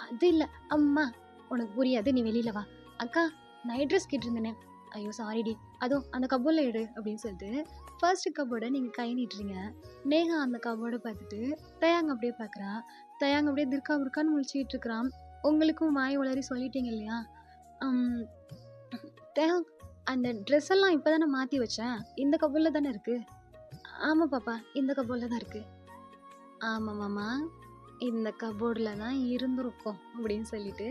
அது இல்ல. அம்மா உனக்கு புரியாது. நீ வெளியில வா. அக்கா நைட் ட்ரெஸ் கேட்டிருந்தேனே. ஐயோ சாரிடி. அதோ அந்த கபோர்ட்ல எடு அப்படின்னு சொல்லிட்டு ஃபர்ஸ்ட் கபோர்டை நீங்க கை நீட்டுறீங்க. நேஹா அந்த கபோர்டை பார்த்துட்டு தயாங்க அப்படியே பார்க்கறா. தயாங்க அப்படியே திர்கா புர்கான்னு முழிச்சுக்கிட்டு இருக்கிறான். உங்களுக்கும் வாய் உளறி சொல்லிட்டீங்க இல்லையா? அம், தயாங் அந்த ட்ரெஸ் எல்லாம் இப்பதானே மாத்தி வச்சேன். இந்த கபோர்ட்ல தானே இருக்கு. ஆமா பாப்பா இந்த கபோர்ட்ல தான் இருக்கு. ஆமா மாமா இந்த கபோர்டில் தான் இருந்திருக்கும் அப்படின்னு சொல்லிட்டு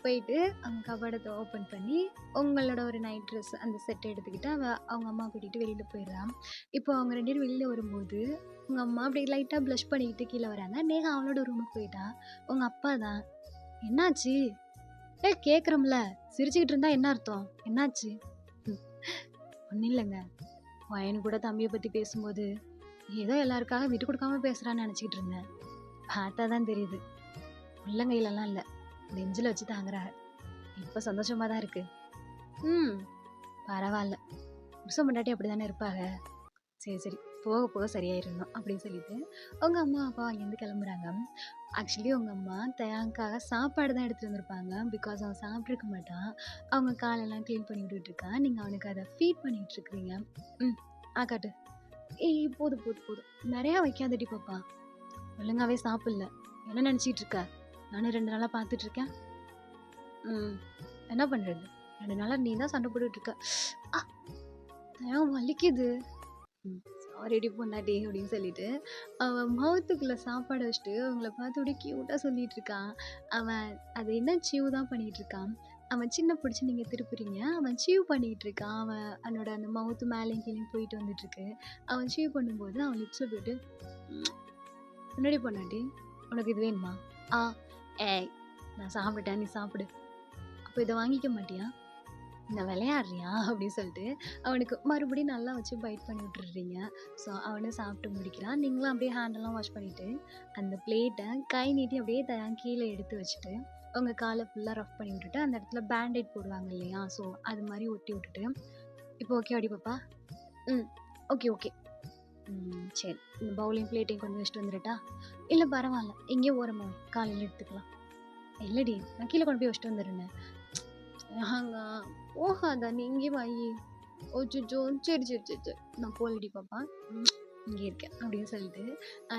போயிட்டு அந்த கபோர்டத்தை ஓப்பன் பண்ணி உங்களோட ஒரு நைட் ட்ரெஸ் அந்த செட்டை எடுத்துக்கிட்டு அவங்க அம்மா கூட்டிகிட்டு வெளியில் போயிடுறான். இப்போ அவங்க ரெண்டு பேரும் வெளியில் வரும்போது உங்கள் அம்மா அப்படி லைட்டாக ப்ளஷ் பண்ணிக்கிட்டு கீழே வராங்க. நேஹா அவளோட ரூமுக்கு போயிட்டா. உங்கள் அப்பா தான் என்னாச்சு? கேட்குறோம்ல சிரிச்சுக்கிட்டு இருந்தா என்ன அர்த்தம்? என்னாச்சு? ஒன்றும் இல்லைங்க. பையனு கூட தம்பியை பற்றி பேசும்போது ஏதோ எல்லாருக்காக விட்டு கொடுக்காம பேசுகிறான்னு நினச்சிக்கிட்டு இருந்தேன். பார்த்தா தான் தெரியுது. உள்ளங்கையிலலாம் இல்லை, நெஞ்சில் வச்சு தாங்குறாரு. இப்போ சந்தோஷமா தான் இருக்கு. ம் பரவாயில்ல. புருஷன் பொண்டாட்டி அப்படி தானே இருப்பாங்க. சரி சரி போக போக சரியாயிடணும் அப்படின்னு சொல்லிட்டு உங்கள் அம்மா அப்பா அங்கேருந்து கிளம்புறாங்க. ஆக்சுவலி உங்கள் அம்மா தயாங்காக சாப்பாடு தான் எடுத்துகிட்டு வந்திருப்பாங்க. பிகாஸ் அவன் சாப்பிட்ருக்க மாட்டான். அவங்க காலெல்லாம் க்ளீன் பண்ணி விட்டுட்டு இருக்கா. நீங்கள் அவனுக்கு அதை ஃபீட் பண்ணிட்டு இருக்கிறீங்க. காட்டு. ஏய் போதும் போதும் போதும் நிறையா வைக்காதடி பாப்பா. ஒழுங்காவே சாப்பிடல. என்ன நினச்சிட்டு இருக்க? நானும் 2 நாளாக பார்த்துட்டு இருக்கேன். என்ன பண்ணுறது? 2 நாளாக நீ தான் சண்டை போட்டுட்டு இருக்க. ஏன் வலிக்குது? சாரிடி பொண்டாட்டி அப்படின்னு சொல்லிட்டு அவன் மவுத்துக்குள்ளே சாப்பாடு வச்சுட்டு அவங்கள பார்த்து அப்படியே க்யூட்டாக சொல்லிட்டு இருக்கான். அவன் அது என்ன சீவ் தான் பண்ணிட்டு இருக்கான். அவன் சின்ன பிடிச்சி நீங்கள் திருப்புறீங்க. அவன் சீவ் பண்ணிகிட்டு இருக்கான். அவன் அவனோட அந்த மவுத்து மேலேயும் கீழேயும் போயிட்டு வந்துட்டுருக்கு. அவன் சீவ் பண்ணும்போது அவன் லிப்ஸில் போயிட்டு முன்னாடி பொண்டாட்டி உனக்கு இது வேணுமா? ஏய் நான் சாப்பிட்டேன் நீ சாப்பிடு. அப்போ இதை வாங்கிக்க மாட்டியா? நான் விளையாடுறியா அப்படின்னு சொல்லிட்டு அவனுக்கு மறுபடியும் நல்லா வச்சு பைட் பண்ணி விட்டுடுறீங்க. ஸோ அவனை சாப்பிட்டு முடிக்கிறான். நீங்களும் அப்படியே ஹேண்டெல்லாம் வாஷ் பண்ணிவிட்டு அந்த பிளேட்டை கை நீட்டி அப்படியே கீழே எடுத்து வச்சுட்டு உங்கள் காலை ஃபுல்லாக ரஃப் பண்ணி விட்டுட்டு அந்த இடத்துல பேண்டேட் போடுவாங்க இல்லையா? ஸோ அது மாதிரி ஒட்டி விட்டுட்டு இப்போ ஓகே அடி பாப்பா? ஓகே ஓகே சரி இந்த பவுலையும் பிளேட்டையும் கொஞ்சம் வச்சுட்டு வந்துடட்டா? இல்லை பரவாயில்ல எங்கேயோ ஓரமாக காலையில் எடுத்துக்கலாம். இல்லடி நான் கீழே கொண்டு போய் வச்சுட்டு வந்துடுறேன். போகாதா நீ இங்கே வாங்கி. ஓச்சோ சரி சரி சரி சரி நான் போலடி பாப்பா இங்கே இருக்கேன் அப்படின்னு சொல்லிட்டு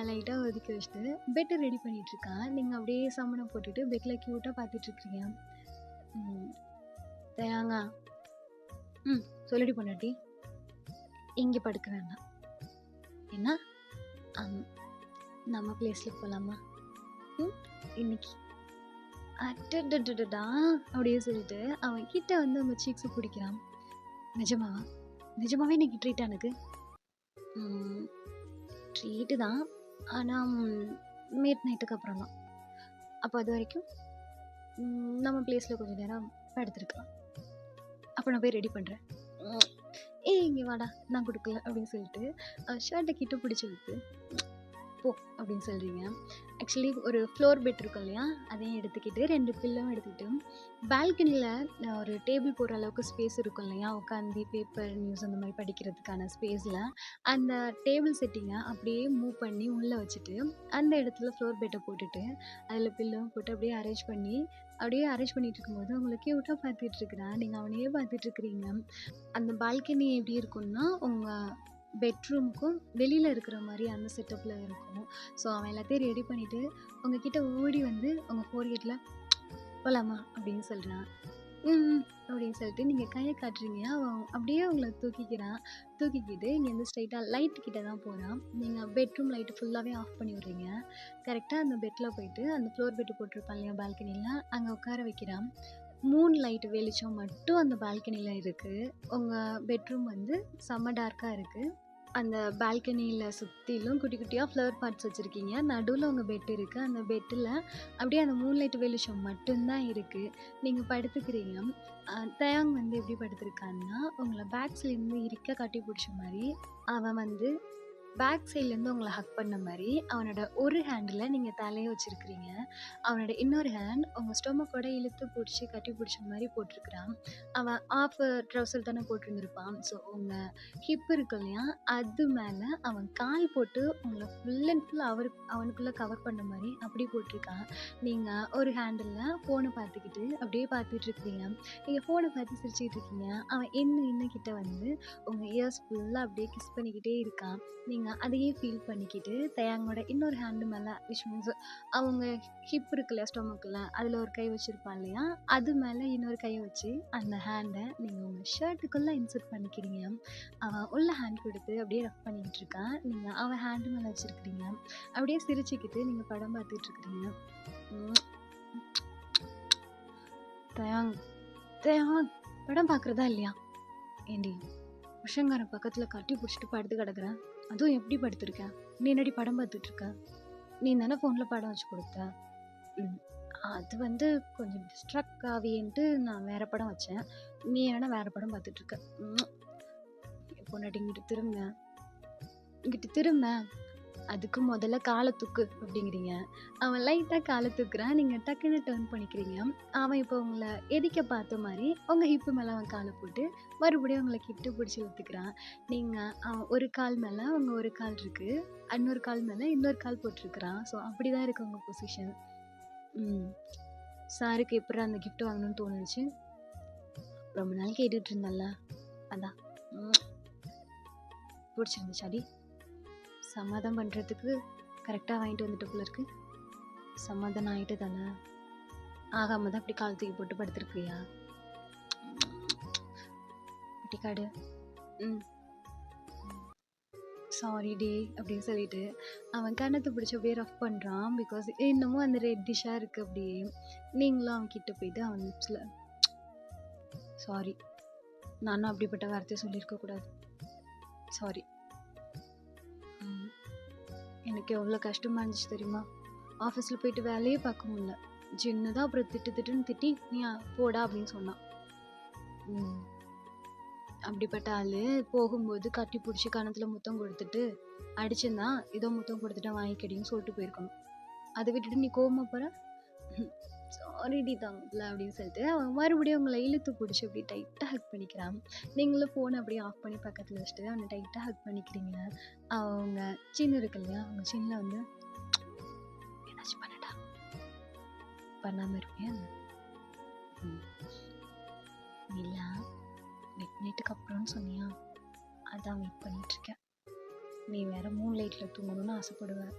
லைட்டாக ஒதுக்கி வச்சுட்டு பெட்டை ரெடி பண்ணிட்டு இருக்கான். நீங்கள் அப்படியே சம்மணம் போட்டுட்டு பெட்டில் க்யூட்டாக பார்த்துட்ருக்கீங்க. தயாங்க சொல்லடி பொண்டாட்டி இங்கே படுக்க வேண்டாம். என்ன நம்ம பிளேஸில் போகலாமா இன்னைக்கு? அட்டடா அப்படியே சொல்லிட்டு அவன் கிட்ட வந்து அவங்க சீக்ஸை பிடிக்கிறான். நிஜமாவா? நிஜமாவே இன்னைக்கு ட்ரீட் எனக்கு ட்ரீட்டு தான். ஆனால் மிட் நைட்டுக்கு அப்புறம் தான். அப்போ அது வரைக்கும் நம்ம பிளேஸில் கொஞ்சம் நேரம் படுத்துருக்கலாம். அப்போ நான் போய் ரெடி பண்ணுறேன். இங்கே வாடா நான் கொடுக்கல அப்படின்னு சொல்லிட்டு ஷர்ட்டை கிட்ட பிடிச்சி இழுத்து போ அப்படின்னு சொல்கிறீங்க. ஆக்சுவலி ஒரு ஃப்ளோர் பெட் இருக்கும் இல்லையா? அதையும் எடுத்துக்கிட்டு 2 பில்லும் எடுத்துக்கிட்டு பால்கனியில் ஒரு டேபிள் போடுற அளவுக்கு ஸ்பேஸ் இருக்கும் இல்லையா? உட்காந்து பேப்பர் நியூஸ் அந்த மாதிரி படிக்கிறதுக்கான ஸ்பேஸில் அந்த டேபிள் செட்டிங்கை அப்படியே மூவ் பண்ணி உள்ளே வச்சுட்டு அந்த இடத்துல ஃப்ளோர் பெட்டை போட்டுட்டு அதில் பில்லும் போட்டு அப்படியே அரேஞ்ச் பண்ணிட்டு இருக்கும்போது உங்களுக்கு க்யூட்டாக பார்த்துட்ருக்குறான். நீங்கள் அவனையே பார்த்துட்ருக்குறீங்க. அந்த பால்கனி எப்படி இருக்கும்னா உங்கள் பெட்ரூமுக்கும் வெளியில் இருக்கிற மாதிரி அந்த செட்டப்பில் இருக்கும். ஸோ அவன் எல்லாத்தையும் ரெடி பண்ணிவிட்டு உங்ககிட்ட ஓடி வந்து உங்கள் ஃபோர்கேட்டில் போகலாமா அப்படின்னு சொல்கிறான். அப்படின்னு சொல்லிட்டு நீங்கள் கையை காட்டுறீங்க. அவன் அப்படியே உங்களை தூக்கிக்கிட்டு இங்கேருந்து ஸ்ட்ரைட்டாக லைட்டு கிட்ட தான் போகிறான். நீங்கள் பெட்ரூம் லைட்டு ஃபுல்லாகவே ஆஃப் பண்ணி விட்றீங்க. கரெக்டாக அந்த பெட்டில் போயிட்டு அந்த ஃப்ளோர் பெட்டு போட்டிருப்பான் இல்லையா பால்கனியில், அங்கே உட்கார வைக்கிறான். மூன் லைட் வெளிச்சம் மட்டும் அந்த பால்கனில இருக்கு. உங்க பெட்ரூம் வந்து செம்ம டார்க்கா இருக்கு. அந்த பால்கனியில சுத்திலும் குட்டி குட்டியா ஃப்ளவர் பாட்ஸ் வச்சிருக்கீங்க. நடுவுல உங்க பெட் இருக்கு. அந்த பெட்டுல அப்படியே அந்த மூன்லைட் வெளிச்சம் மட்டும் தான் இருக்கு. நீங்க படுத்துக்கிறீங்க. தயாங் வந்து எப்படி படுத்திருக்கான்னா, உங்கள பேக் சைட்லேருந்து இறுக்க கட்டி பிடிச்ச மாரி, அவன் வந்து பேக் சைட்லேருந்து உங்கள ஹக் பண்ண மாரி, அவனோட ஒரு ஹேண்டுல நீங்க தலைய வச்சிருக்கிறீங்க. அவனோட இன்னொரு ஹேண்ட் உங்க ஸ்டொமக்கோட இழுத்து பிடிச்சி கட்டி பிடிச்ச மாரி போட்டிருக்கிறான். அவன் ஆஃப் ட்ரவுசர் தானே போட்டிருந்திருப்பான். ஸோ உங்க ஹிப் இருக்கு இல்லையா? அது மேல அவன் கால் போட்டு உங்கள ஃபுல் அண்ட் ஃபுல் அவனுக்குள்ள கவர் பண்ண மாரி அப்படி போட்டிருக்கான். நீங்க ஒரு ஹேண்டில்ல ஃபோன பார்த்துக்கிட்டு அப்படியே பார்த்துட்டு இருக்கிறீங்க. நீங்க ஃபோன பார்த்து சிரிச்சுக்கிட்டு இருக்கீங்க. அவன் இன்னும் கிட்ட வந்து உங்க இயர்ஸ் ஃபுல்லா அப்படியே கிஸ் பண்ணிக்கிட்டே இருக்கான். நீங்க அதையே ஃபீல் பண்ணிக்கிட்டு தயாங்கோட இன்னொரு ஹேண்டு மேல விச் மீன்ஸ் அவங்க ஹிப் இருக்கு இல்லையா? ஸ்டொமக்ல அதுல ஒரு கை வச்சிருப்பான் இல்லையா? அது மேல இன்னொரு கையை வச்சு அந்த ஹேண்டை நீங்க உங்க ஷர்ட்டுக்குள்ள இன்சர்ட் பண்ணிக்கிறீங்க. அவன் உள்ள ஹேண்ட் கொடுத்து அப்படியே ரஃப் பண்ணிக்கிட்டு இருக்கான். நீங்க அவன் ஹேண்டு மேல வச்சிருக்கிறீங்க. அப்படியே சிரிச்சுக்கிட்டு நீங்க படம் பார்த்துட்டு இருக்கிறீங்க. உம் தயாங் தயாங் படம் பார்க்குறதா இல்லையா? ஏண்டி புருஷங்காரன் பக்கத்துல கட்டி பிடிச்சிட்டு படுத்து கிடக்குறேன். அதுவும் எப்படி படுத்திருக்கேன்? நீ என்னடி படம் பார்த்துட்டு இருக்க? நீ தானே ஃபோன்ல படம் வச்சு கொடுத்த. ம். அது வந்து கொஞ்சம் டிஸ்ட்ராக்ட் ஆவின்ட்டு நான் வேற படம் வச்சேன். நீ என்னன்னா வேற படம் பார்த்துட்டு இருக்க. பொண்டாட்டி இங்கிட்டு திரும்ப அதுக்கு முதல்ல காலை தூக்கு அப்படிங்கிறீங்க. அவன் லைட்டாக காலை தூக்குறான். நீங்கள் டக்குன்னு டர்ன் பண்ணிக்கிறீங்க. அவன் இப்போ உங்களை எதிக்க பார்த்த மாதிரி உங்கள் ஹிப்பு மேலே அவன் காலை போட்டு மறுபடியும் உங்களை கிட்ட பிடிச்சி இழுத்துக்கிறான். நீங்கள் அவன் ஒரு கால் மேலே உங்கள் ஒரு கால் இருக்குது, இன்னொரு கால் மேலே இன்னொரு கால் போட்டிருக்கிறான். ஸோ அப்படி தான் இருக்குது உங்கள் பொசிஷன். சாருக்கு எப்படி அந்த கிஃப்ட் வாங்கணும்னு தோணுச்சு? ரொம்ப நாள் கேட்டுட்டு இருந்தல்ல, அதான் பிடிச்சிருந்துச்சாடி? சமாதானம் பண்ணுறதுக்கு கரெக்டாக வாங்கிட்டு வந்துட்டு போல இருக்கு. சமாதானம் ஆகிட்டு தானே? ஆகாம தான் அப்படி கால் தூக்கி போட்டு படுத்துருக்கியா? பட்டிக்காடு சாரி டே அப்படின்னு சொல்லிட்டு அவன் கண்ணத்தை பிடிச்சி அப்படியே ரஃப் பண்ணுறான். பிகாஸ் இன்னமும் அந்த ரெட் டிஷ்ஷாக இருக்குது. அப்படியே நீங்களும் அவன் கிட்ட போயிட்டு அவன் லிப்ஸில் சாரி, நானும் அப்படிப்பட்ட வார்த்தையை சொல்லியிருக்கக்கூடாது, சாரி. எனக்கு எவ்வளோ கஷ்டமாக இருந்துச்சு தெரியுமா? ஆஃபீஸில் போயிட்டு வேலையே பார்க்க முடியல. சின்னதாக அப்புறம் திட்டுன்னு திட்டி நீ போடா அப்படின்னு சொன்னான். அப்படிப்பட்ட ஆள் போகும்போது கட்டி பிடிச்சி கணத்தில் முத்தம் கொடுத்துட்டு அடிச்சிருந்தா ஏதோ முத்தம் கொடுத்துட்டு வாங்கிக்கடின்னு சொல்லிட்டு போயிருக்கணும். அதை விட்டுட்டு நீ கோவமா போகிற. சாரிடி தாங்கல அப்படின்னு சொல்லிட்டு அவன் மறுபடியும் உங்களை இழுத்து பிடிச்சி அப்படி டைட்டாக ஹக் பண்ணிக்கிறான். நீங்களும் ஃபோனை அப்படியே ஆஃப் பண்ணி பக்கத்தில் வச்சுட்டு அவனை டைட்டாக ஹக் பண்ணிக்கிறீங்க. அவங்க சின்ன இருக்கு இல்லையா? அவங்க சின்ன வந்து ஏதாச்சும் பண்ணடா பண்ணாமல் இருப்பியா? இல்லை மிட் நைட்டுக்கு அப்புறம்னு சொன்னியா, அதான் வெயிட் பண்ணிட்டு இருக்கேன். நீ வேற மூன் லைட்டில் தூங்கணும்னு ஆசைப்படுவேன்.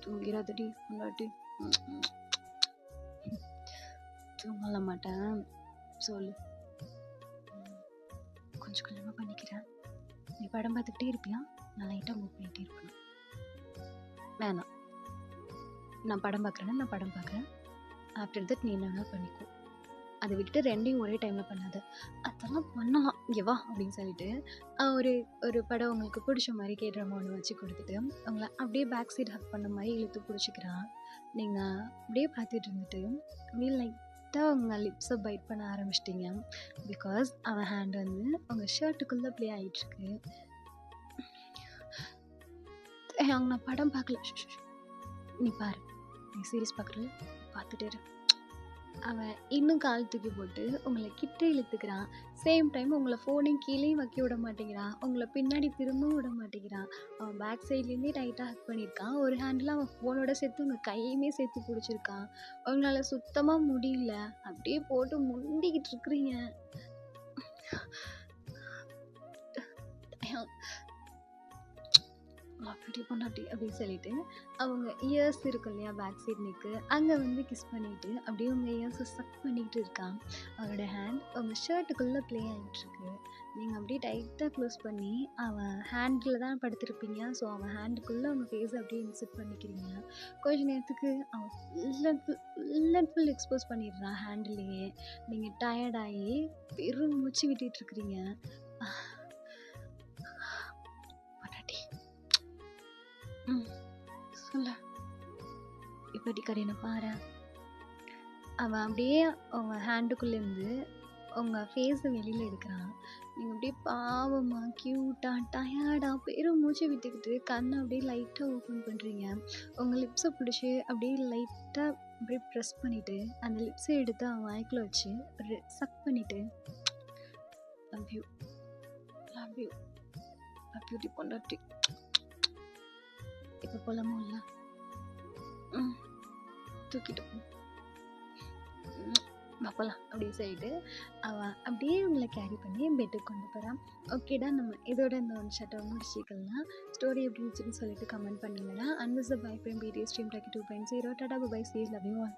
தூங்கிறாதடி முன்னாடி. தூங்கல மாட்டேன் சொல்லு. கொஞ்சம் கொஞ்சமாக பண்ணிக்கிறேன். நீ படம் பார்த்துக்கிட்டே இருப்பியா? நான் லைட்டாக மூவ் பண்ணிகிட்டே இருக்கணும். வேணாம், நான் படம் பார்க்குறேன். ஆஃப்டர் தட் நீ என்ன பண்ணிக்கோ. அதை விட்டுட்டு ரெண்டையும் ஒரே டைமில் பண்ணாத. அதெல்லாம் பண்ணலாம், இங்கே வா அப்படின்னு சொல்லிட்டு ஒரு படம் உங்களுக்கு பிடிச்ச மாதிரி கேட்குறமா ஒன்று வச்சு கொடுத்துட்டு அவங்கள அப்படியே பேக் சைடு ஹக் பண்ண மாதிரி இழுத்து பிடிச்சிக்கிறான். நீங்கள் அப்படியே பார்த்துட்டு இருந்துட்டு அப்படியே லைட்டாக உங்கள் லிப்ஸை பைட் பண்ண ஆரம்பிச்சிட்டிங்க. பிகாஸ் அவன் ஹேண்ட் வந்து உங்கள் ஷர்ட்டுக்குள்ளே ப்ளே ஆகிட்டுருக்கு. நான் படம் பார்க்கல, நீ பாரு, நீ சீரியஸ் பார்க்குறது பார்த்துட்டே இரு. அவன் இன்னும் கால் தூக்கி போட்டு உங்களை கிட்ட இழுத்துக்கிறான். சேம் டைம் உங்களை ஃபோனையும் கீழேயும் வைக்க விட மாட்டேங்கிறான். உங்களை பின்னாடி திரும்பவும் விட மாட்டேங்கிறான். அவன் பேக் சைட்லேருந்தே டைட்டாக ஹக் பண்ணியிருக்கான். ஒரு ஹேண்டில் அவன் ஃபோனோட சேர்த்து உங்கள் கையுமே சேர்த்து பிடிச்சிருக்கான். உங்களால் சுத்தமாக முடியல, அப்படியே போட்டு முண்டிக்கிட்டு இருக்கிறீங்க. பியூட்டி பொண்டாட்டி அப்படின்னு சொல்லிட்டு அவங்க இயர்ஸ் இருக்கும் இல்லையா, பேக் சைட் நெக்கு அங்கே வந்து கிஸ் பண்ணிட்டு அப்படியே உங்கள் இயர்ஸை சக் பண்ணிட்டு இருக்கான். அவரோட ஹேண்ட் உங்கள் ஷர்ட்டுக்குள்ளே ப்ளே ஆகிட்டுருக்கு. நீங்கள் அப்படியே டைட்டாக க்ளோஸ் பண்ணி அவன் ஹேண்டில் தான் படுத்திருப்பீங்க. ஸோ அவன் ஹேண்டுக்குள்ளே உங்கள் ஃபேஸை அப்படியே இன்செர்ட் பண்ணிக்கிறீங்க. கொஞ்ச நேரத்துக்கு அவன் ஃபுல் அண்ட் ஃபுல் எக்ஸ்போஸ் பண்ணிடுறான் ஹேண்டிலேயே. நீங்கள் டயர்டாகி பெரும் மூச்சு விட்டுட்டு இருக்கிறீங்க. பொண்டாட்டி சொல்ல இப்படி கரீனை பாரு. அவன் அப்படியே அவன் ஹேண்டுக்குள்ளேருந்து உங்கள் ஃபேஸை வெளியில் எடுக்கிறான். நீங்கள் அப்படியே பாவமாக க்யூட்டாக டயர்டாக பெரும் மூச்சு விட்டுக்கிட்டு கண்ணை அப்படியே லைட்டாக ஓப்பன் பண்ணுறீங்க. உங்கள் லிப்ஸை பிடிச்சி அப்படியே லைட்டாக அப்படியே ப்ரெஸ் பண்ணிவிட்டு அந்த லிப்ஸை எடுத்து அவன் வாய்க்குள்ள வச்சு சக் பண்ணிவிட்டு love you love you beauty பொண்டாட்டி இப்போ போலாமோ இல்லை தூக்கிட்டு போ பார்க்கலாம் அப்படின்னு சொல்லிட்டு அவன் அப்படியே உங்களை கேரி பண்ணி பெட்டுக்கு கொண்டு போகிறான். ஓகேடா, நம்ம இதோட இந்த ஒன் ஷர்ட்டை முடிச்சிக்கலாம். ஸ்டோரி எப்படி இருந்துச்சுன்னு சொல்லிட்டு கமெண்ட் பண்ணுங்கடா. And this the bye from BTS Team Taki 2.0. Tata bye, see you, love you all.